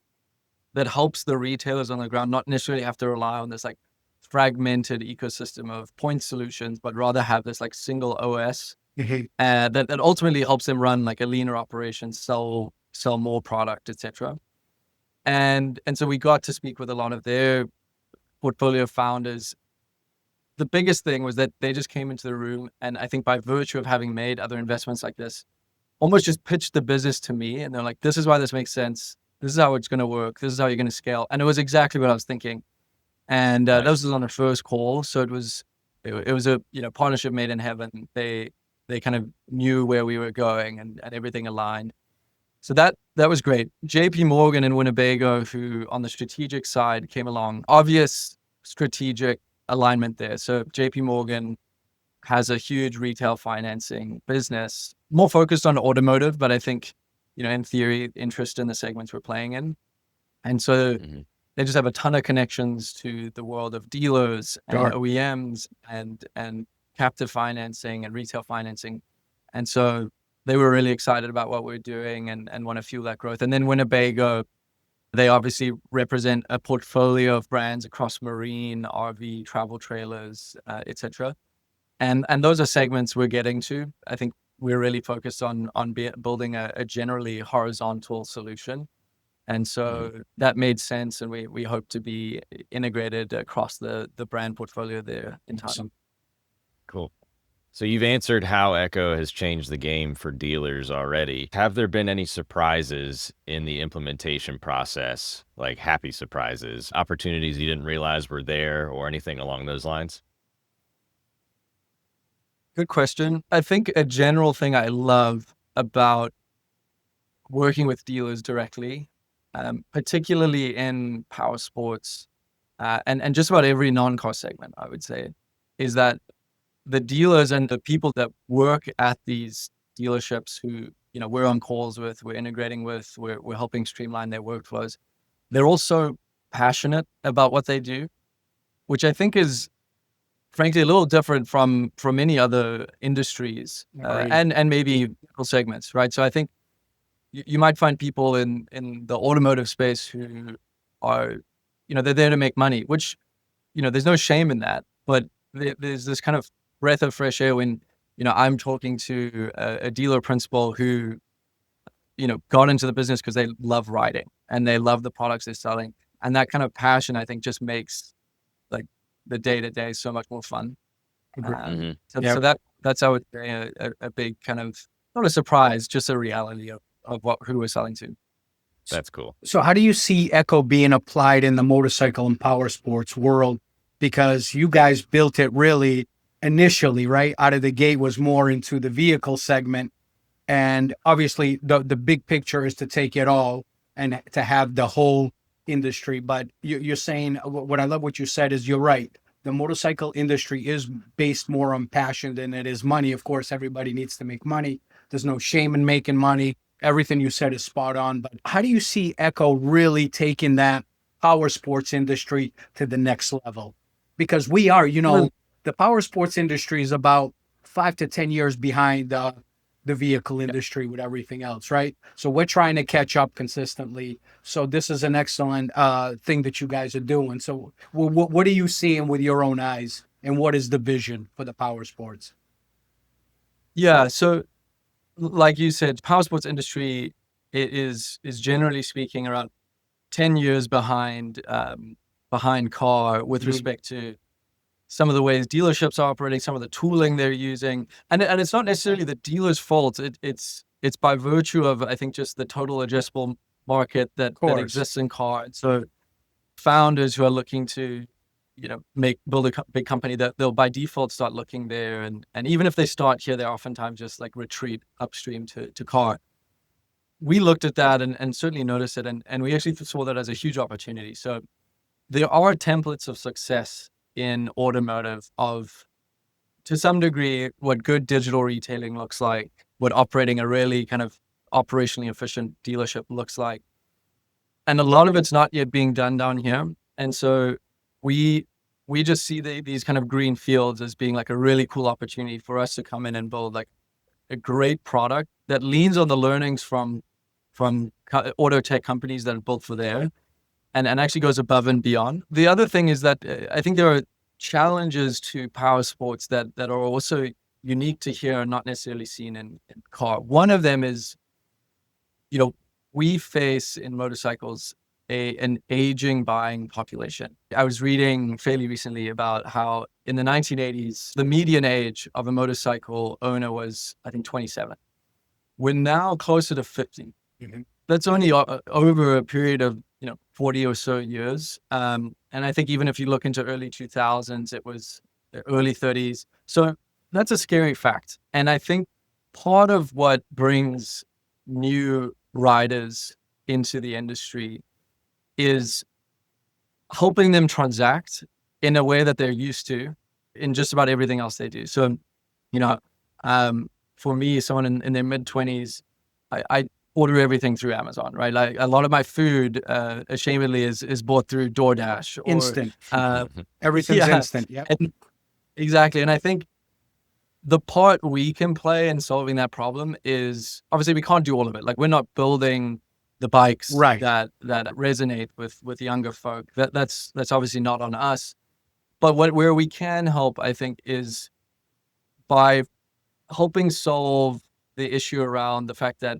helps the retailers on the ground not necessarily have to rely on this like fragmented ecosystem of point solutions, but rather have this like single OS Mhm. that ultimately helps them run like a leaner operation, sell more product, etc. And so we got to speak with a lot of their portfolio founders. The biggest thing was that they just came into the room, and I think by virtue of having made other investments like this, almost just pitched the business to me, and they're like, "This is why this makes sense. This is how it's going to work. This is how you're going to scale." And it was exactly what I was thinking. And that Nice. was on the first call, so it was a partnership made in heaven. They kind of knew where we were going, and everything aligned. So that was great. JP Morgan and Winnebago, who on the strategic side came along, obvious strategic alignment there. So JP Morgan has a huge retail financing business, more focused on automotive, but I think, in theory, interest in the segments we're playing in. And so Mhm. they just have a ton of connections to the world of dealers and Sure. OEMs and captive financing and retail financing. And so they were really excited about what we're doing and want to fuel that growth. And then Winnebago, they obviously represent a portfolio of brands across marine, RV, travel trailers, etc. And those are segments we're getting to. I think we're really focused on building a generally horizontal solution. And so that made sense, and we hope to be integrated across the brand portfolio there in time. Awesome. Cool. So you've answered how Ekho has changed the game for dealers already. Have there been any surprises in the implementation process, like happy surprises, opportunities you didn't realize were there, or anything along those lines? Good question. I think a general thing I love about working with dealers directly, particularly in power sports, and just about every non-car segment, I would say, is that the dealers and the people that work at these dealerships who, we're on calls with, we're integrating with, we're helping streamline their workflows. They're also passionate about what they do, which I think is frankly a little different from many other industries, Agreed. and maybe vertical segments, right? So I think you might find people in the automotive space who are, they're there to make money, which, there's no shame in that. But there's this kind of breath of fresh air when, I'm talking to a dealer principal who, got into the business because they love riding and they love the products they're selling. And that kind of passion, I think, just makes like the day to day so much more fun. Agreed. Mhm. So, Yep. so that's I would say a big kind of, not a surprise, just a reality of who we're selling to. That's cool. So how do you see Ekho being applied in the motorcycle and power sports world? Because you guys built it really initially, right? Out of the gate was more into the vehicle segment. And obviously the big picture is to take it all and to have the whole industry. But you're saying, what I love what you said is you're right. The motorcycle industry is based more on passion than it is money. Of course, everybody needs to make money. There's no shame in making money. Everything you said is spot on. But how do you see Ekho really taking that power sports industry to the next level? Because we are, the power sports industry is about 5 to 10 years behind the vehicle industry with everything else, right? So we're trying to catch up consistently. So this is an excellent thing that you guys are doing. So what are you seeing with your own eyes, and what is the vision for the power sports? Yeah. So like you said, power sports industry is generally speaking around 10 years behind car with Mhm. respect to some of the ways dealerships are operating, some of the tooling they're using. And it's not necessarily the dealer's fault. It's by virtue of, I think, just the total addressable market that course. exists in car. And so founders who are looking to build a big company, that they'll by default start looking there. And even if they start here, they oftentimes just like retreat upstream to car. We looked at that and certainly noticed it. And we actually saw that as a huge opportunity. So there are templates of success in automotive of, to some degree, what good digital retailing looks like, what operating a really kind of operationally efficient dealership looks like. And a lot of it's not yet being done down here. And so we just see these kind of green fields as being like a really cool opportunity for us to come in and build like a great product that leans on the learnings from auto tech companies that are built for there, and actually goes above and beyond. The other thing is that I think there are challenges to Powersports that are also unique to here and not necessarily seen in car. One of them is, we face in motorcycles an aging buying population. I was reading fairly recently about how in the 1980s, the median age of a motorcycle owner was, I think, 27. We're now closer to 50. Mm-hmm. That's only over a period of 40 or so years. And I think even if you look into early 2000s, it was the early 30s. So that's a scary fact. And I think part of what brings new riders into the industry is helping them transact in a way that they're used to in just about everything else they do. So, for me, someone in their mid-20s, I order everything through Amazon, right? Like a lot of my food, ashamedly, is bought through DoorDash. Or, instant. Everything's instant. Yeah, exactly. And I think the part we can play in solving that problem is, obviously we can't do all of it. Like we're not building the bikes that resonate with younger folk. That's obviously not on us. But where we can help, I think, is by helping solve the issue around the fact that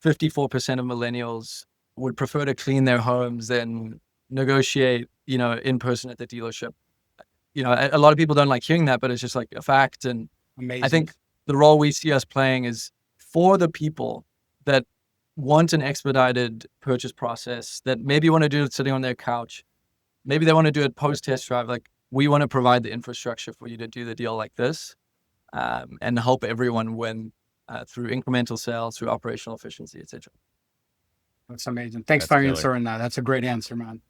54% of millennials would prefer to clean their homes than negotiate in person at the dealership. A lot of people don't like hearing that, but it's just like a fact. And amazing. I think the role we see us playing is for the people that want an expedited purchase process, that maybe want to do it sitting on their couch. Maybe they want to do it post-test drive. Like, we want to provide the infrastructure for you to do the deal like this, and help everyone win through incremental sales, through operational efficiency, etc. That's amazing. Thanks for answering that. That's a great answer, man.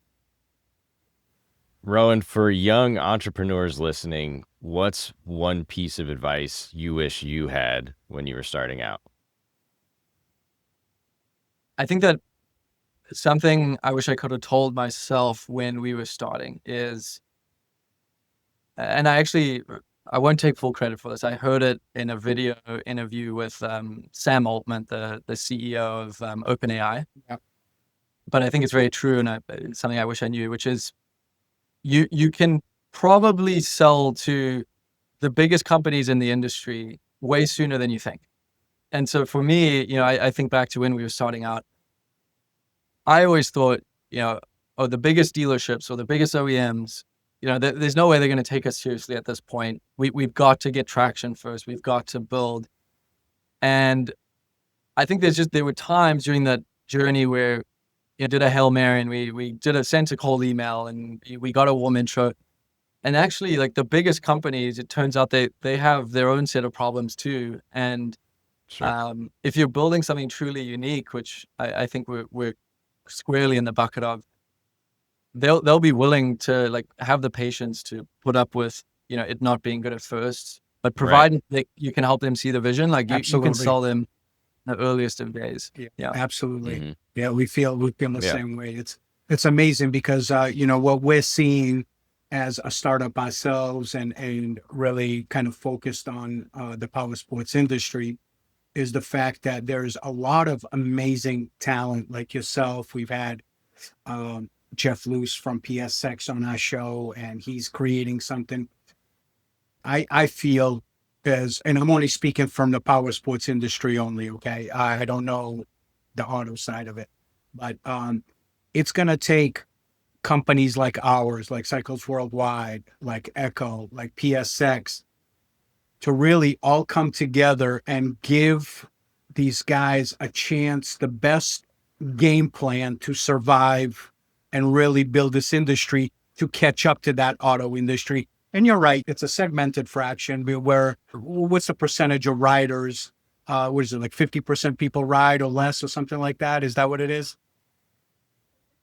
Rowan, for young entrepreneurs listening, what's one piece of advice you wish you had when you were starting out? I think that something I wish I could have told myself when we were starting is, and I won't take full credit for this. I heard it in a video interview with Sam Altman, the CEO of OpenAI. Yep. But I think it's very true, and it's something I wish I knew, which is you can probably sell to the biggest companies in the industry way sooner than you think. And so for me, I think back to when we were starting out, I always thought, the biggest dealerships or the biggest OEMs, there's no way they're going to take us seriously at this point. We've got to get traction first. We've got to build. And I think there were times during that journey where did a Hail Mary and we sent a cold email and we got a warm intro. And actually, like the biggest companies, it turns out they have their own set of problems too. And sure. If you're building something truly unique, which I think we're squarely in the bucket of, they'll be willing to like have the patience to put up with it not being good at first, but providing that you can help them see the vision, like you can sell them the earliest of days. Yeah. Absolutely. Mm-hmm. Yeah, we feel the same way. It's amazing because what we're seeing as a startup ourselves and really kind of focused on the Powersports industry is the fact that there's a lot of amazing talent like yourself. We've had Jeff Luce from PSX on our show, and he's creating something. I feel and I'm only speaking from the Powersports industry only, okay? I don't know the auto side of it, but it's going to take companies like ours, like Cycles Worldwide, like Ekho, like PSX, to really all come together and give these guys a chance, the best game plan to survive and really build this industry to catch up to that auto industry. And you're right, it's a segmented fraction where what's the percentage of riders? What is it, like 50% people ride or less or something like that? Is that what it is?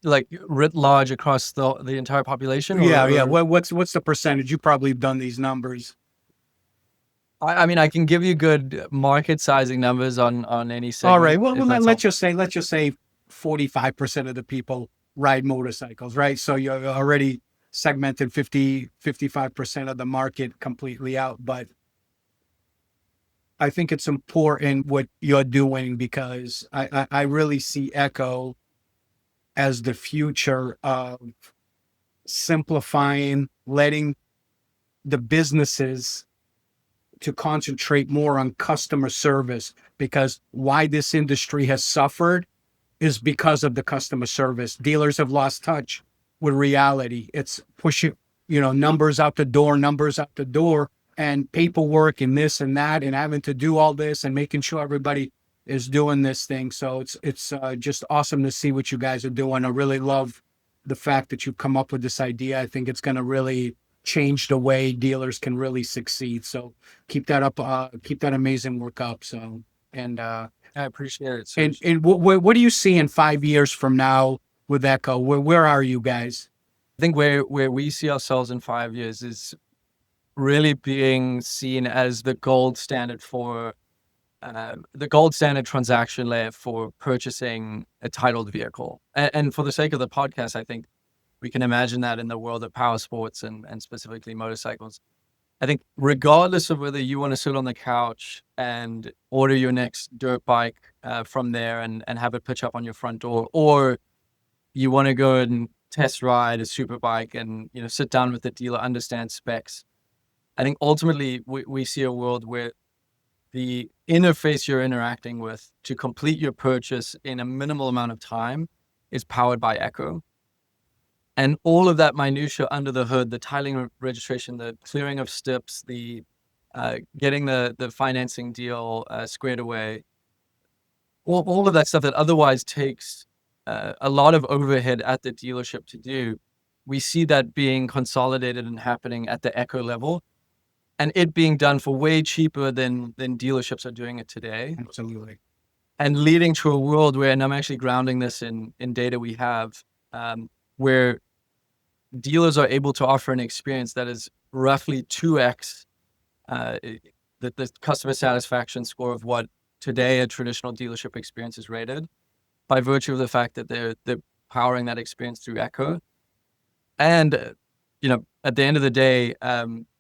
Like writ large across the entire population? Yeah. What's the percentage? You probably have done these numbers. I mean, I can give you good market sizing numbers on any segment. All right. Well, if that's let's just say 45% of the people ride motorcycles, right? So you're already segmented 55% of the market completely out. But I think it's important what you're doing, because I really see Ekho as the future of simplifying, letting the businesses to concentrate more on customer service, because why this industry has suffered is because of the customer service. Dealers have lost touch with reality. It's pushing, numbers out the door, and paperwork and this and that, and having to do all this and making sure everybody is doing this thing. So it's just awesome to see what you guys are doing. I really love the fact that you've come up with this idea. I think it's going to really change the way dealers can really succeed. So keep that up, keep that amazing work up. So, and I appreciate it. And what do you see in 5 years from now with Ekho? Where are you guys? I think where we see ourselves in 5 years is really being seen as the gold standard for the gold standard transaction layer for purchasing a titled vehicle. And for the sake of the podcast, I think we can imagine that in the world of Powersports and specifically motorcycles. I think regardless of whether you want to sit on the couch and order your next dirt bike from there and have it pitch up on your front door, or you want to go and test ride a super bike and sit down with the dealer, understand specs. I think ultimately we see a world where the interface you're interacting with to complete your purchase in a minimal amount of time is powered by Ekho. And all of that minutia under the hood, the tiling registration, the clearing of steps, the getting the financing deal squared away, all of that stuff that otherwise takes a lot of overhead at the dealership to do, we see that being consolidated and happening at the Ekho level, and it being done for way cheaper than dealerships are doing it today. Absolutely. And leading to a world where, and I'm actually grounding this in data we have, where dealers are able to offer an experience that is roughly 2x the customer satisfaction score of what today a traditional dealership experience is rated, by virtue of the fact that they're powering that experience through Ekho. And, at the end of the day,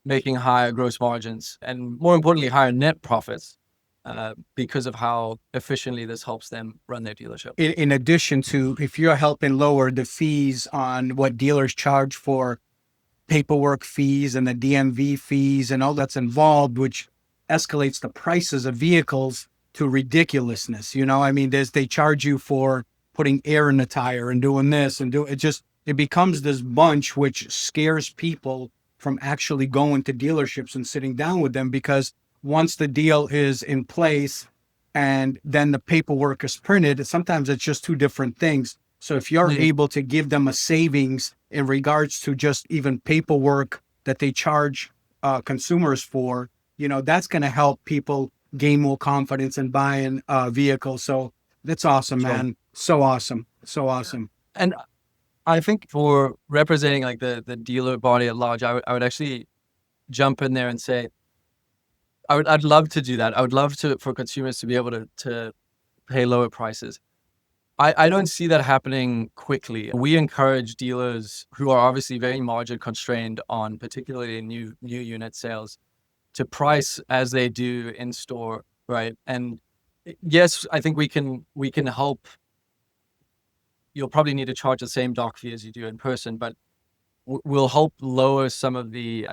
making higher gross margins and, more importantly, higher net profits because of how efficiently this helps them run their dealership. In addition to, if you're helping lower the fees on what dealers charge for paperwork fees and the DMV fees and all that's involved, which escalates the prices of vehicles to ridiculousness. They charge you for putting air in the tire and doing this and it becomes this bunch which scares people from actually going to dealerships and sitting down with them, because once the deal is in place and then the paperwork is printed, sometimes it's just two different things. So if you're able to give them a savings in regards to just even paperwork that they charge consumers for, that's going to help people gain more confidence in buying vehicles. So that's awesome, man. So awesome. So awesome. And I think for representing like the dealer body at large, I would actually jump in there and say, I'd love to do that. I would love for consumers to be able to pay lower prices. I don't see that happening quickly. We encourage dealers who are obviously very margin constrained on particularly new unit sales to price as they do in store, right? And yes, I think we can help. You'll probably need to charge the same doc fee as you do in person, but we'll help lower some of the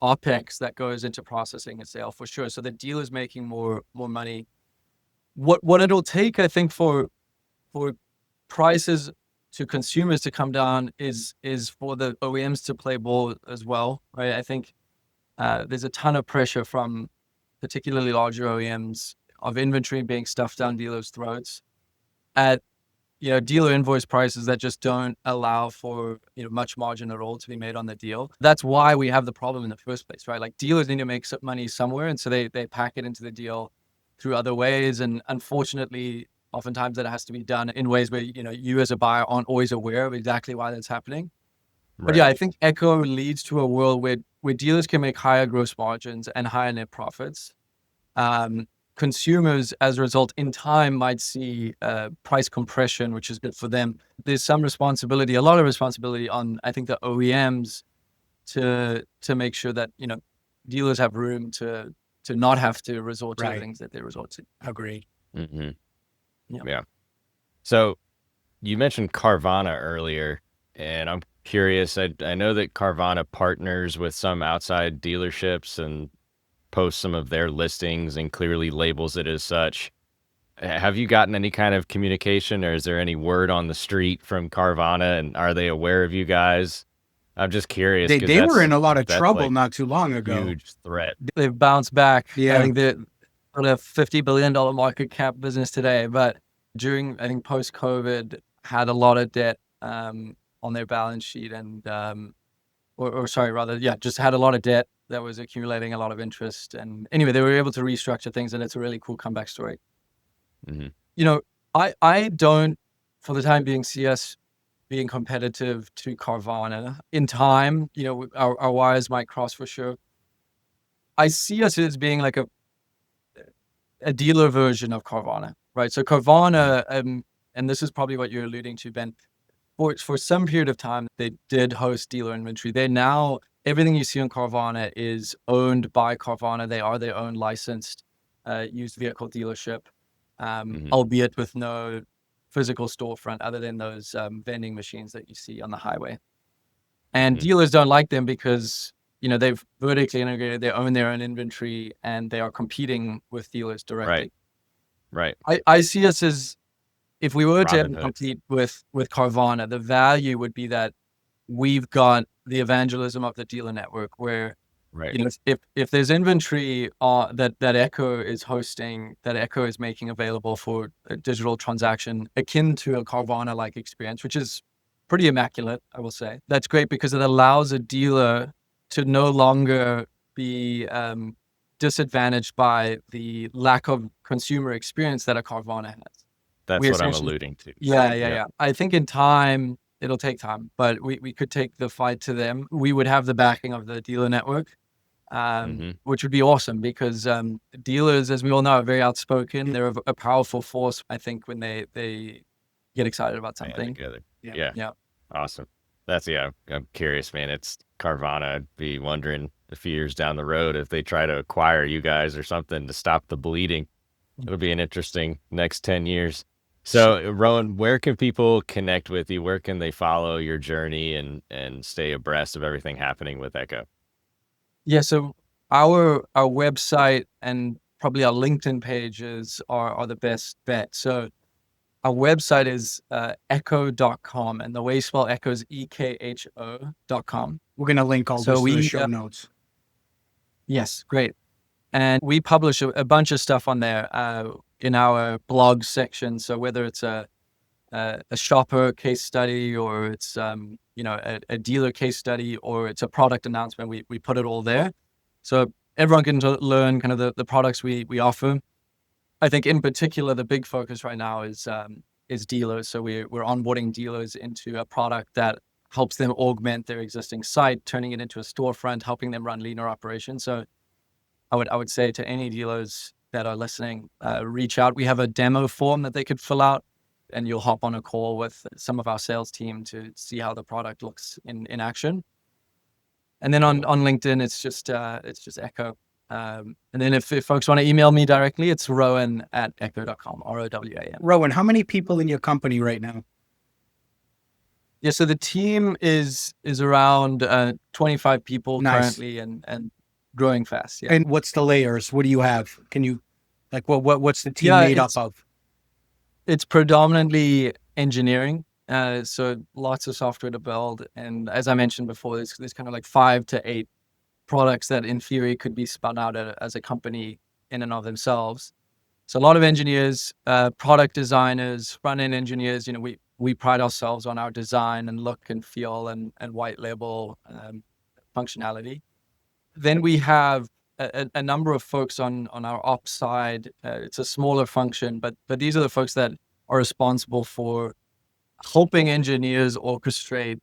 OpEx that goes into processing a sale for sure. So the dealer's making more money. What it'll take, I think, for prices to consumers to come down is for the OEMs to play ball as well, right? I think there's a ton of pressure from particularly larger OEMs of inventory being stuffed down dealers' throats at dealer invoice prices that just don't allow for, much margin at all to be made on the deal. That's why we have the problem in the first place, right? Like dealers need to make some money somewhere. And so they pack it into the deal through other ways. And unfortunately, oftentimes that has to be done in ways where, you as a buyer aren't always aware of exactly why that's happening. But yeah, I think Ekho leads to a world where dealers can make higher gross margins and higher net profits. Consumers, as a result, in time might see price compression, which is good for them. There's some responsibility, a lot of responsibility on, I think, the OEMs to make sure that, dealers have room to not have to resort to the things that they resort to. Agreed. Yeah. So you mentioned Carvana earlier, and I'm curious. I know that Carvana partners with some outside dealerships and posts some of their listings and clearly labels it as such. Have you gotten any kind of communication, or is there any word on the street from Carvana, and are they aware of you guys? I'm just curious. They were in a lot of trouble like not too long ago. huge threat. They've bounced back. Yeah. I think they're on a $50 billion market cap business today, but during, I think, post-COVID, had a lot of debt on their balance sheet and, just had a lot of debt that was accumulating a lot of interest. And anyway, they were able to restructure things, and it's a really cool comeback story. I don't, for the time being, see us being competitive to Carvana. In time, our wires might cross for sure. I see us as being like a dealer version of Carvana, right? So Carvana, and this is probably what you're alluding to, Ben, for some period of time, they did host dealer inventory. They now, everything you see on Carvana is owned by Carvana. They are their own licensed used vehicle dealership, albeit with no physical storefront other than those vending machines that you see on the highway. And dealers don't like them because, they've vertically integrated, they own their own inventory, and they are competing with dealers directly. Right. I see us as, if we were Robin to Hood. compete with Carvana, the value would be that we've got the evangelism of the dealer network where, if there's inventory that Ekho is hosting, that Ekho is making available for a digital transaction akin to a Carvana-like experience, which is pretty immaculate, I will say. That's great because it allows a dealer to no longer be disadvantaged by the lack of consumer experience that a Carvana has. That's We what I'm essentially- alluding to. Yeah. I think in time, it'll take time, but we could take the fight to them. We would have the backing of the dealer network, which would be awesome because dealers, as we all know, are very outspoken. They're a powerful force, I think, when they get excited about something. Together. Yeah. Awesome. I'm curious, man. It's Carvana. I'd be wondering a few years down the road if they try to acquire you guys or something to stop the bleeding. It'll be an interesting next 10 years. So, Rowan, where can people connect with you? Where can they follow your journey and stay abreast of everything happening with Ekho? Yeah, so our website and probably our LinkedIn pages are the best bet. So our website is ekho.com, and the way you spell Ekho is EKHO.com. We're going to link all this in the show notes. Yes, great. And we publish a bunch of stuff on there in our blog section. So whether it's a shopper case study or it's a dealer case study or it's a product announcement, we put it all there. So everyone can learn kind of the products we offer. I think in particular, the big focus right now is dealers. So we're onboarding dealers into a product that helps them augment their existing site, turning it into a storefront, helping them run leaner operations. So I would say to any dealers that are listening, reach out. We have a demo form that they could fill out, and you'll hop on a call with some of our sales team to see how the product looks in action. And then on LinkedIn, it's just Ekho. And then if folks want to email me directly, it's rowan@ekho.com, ROWAN. Rowan, how many people in your company right now? Yeah, so the team is around 25 people currently and growing fast. Yeah. And what's the layers? What do you have? Can you, what's the team made up of? It's predominantly engineering. So lots of software to build. And as I mentioned before, there's kind of like 5 to 8 products that in theory could be spun out as a company in and of themselves. So a lot of engineers, product designers, front-end engineers, we pride ourselves on our design and look and feel and white label functionality. Then we have a number of folks on our ops side. It's a smaller function, but these are the folks that are responsible for helping engineers orchestrate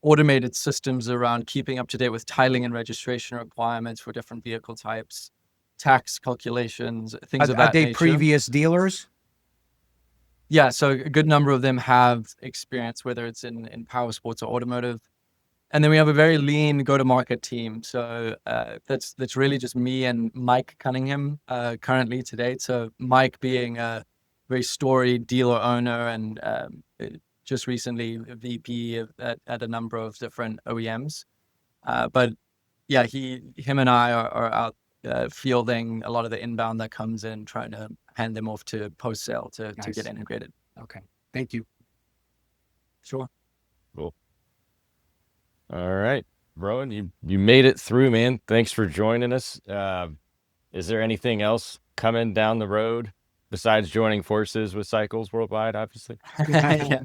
automated systems around keeping up to date with titling and registration requirements for different vehicle types, tax calculations, things of Are that they nature. previous dealers? Yeah, so a good number of them have experience, whether it's in Powersports or automotive. And then we have a very lean go-to-market team. So that's really just me and Mike Cunningham currently today. So Mike being a very storied dealer owner and just recently a VP at a number of different OEMs. But yeah, him and I are out fielding a lot of the inbound that comes in, trying to hand them off to post-sale to get integrated. Okay, thank you. Sure. Cool. All right, Rowan, you made it through, man. Thanks for joining us. Is there anything else coming down the road besides joining forces with Cycles Worldwide, obviously? Yeah.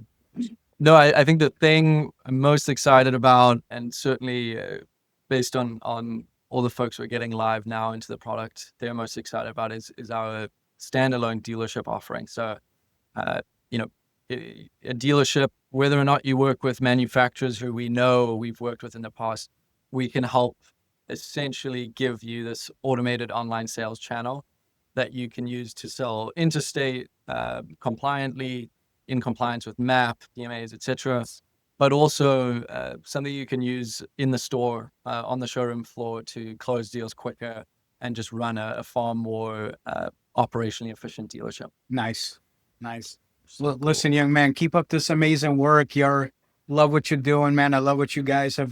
No, I think the thing I'm most excited about, and certainly based on all the folks who are getting live now into the product, they're most excited about is our standalone dealership offering. So, a dealership, whether or not you work with manufacturers who we know we've worked with in the past, we can help essentially give you this automated online sales channel that you can use to sell interstate compliantly, in compliance with MAP, DMAs, etc. But also something you can use in the store, on the showroom floor to close deals quicker and just run a far more operationally efficient dealership. Nice. Listen, young man, keep up this amazing work. Love what you're doing, man. I love what you guys have,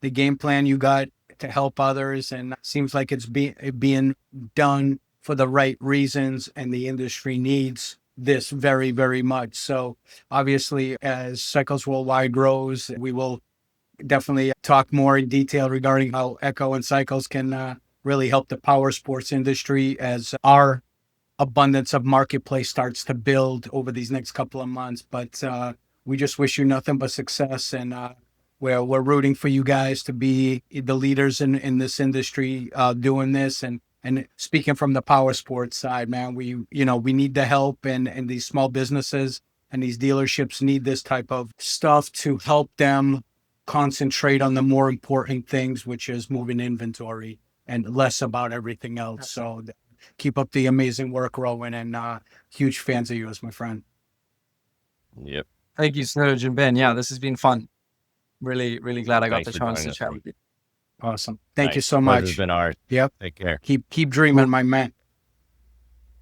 the game plan you got to help others. And it seems like it's being done for the right reasons, and the industry needs this very, very much. So obviously, as Cycles Worldwide grows, we will definitely talk more in detail regarding how Ekho and Cycles can really help the power sports industry as our abundance of marketplace starts to build over these next couple of months. But we just wish you nothing but success, and we're rooting for you guys to be the leaders in this industry doing this. And speaking from the power sports side, man, we need the help, and these small businesses and these dealerships need this type of stuff to help them concentrate on the more important things, which is moving inventory and less about everything else. So keep up the amazing work, Rowan, and huge fans of yours, my friend. Yep. Thank you, Serge and Ben. Yeah, this has been fun. Really, really glad I got Thanks the for chance joining to us, chat man. with you. Awesome. Thank you Nice. so Pleasure's much. been ours. Yep. Take care. Keep dreaming, my man.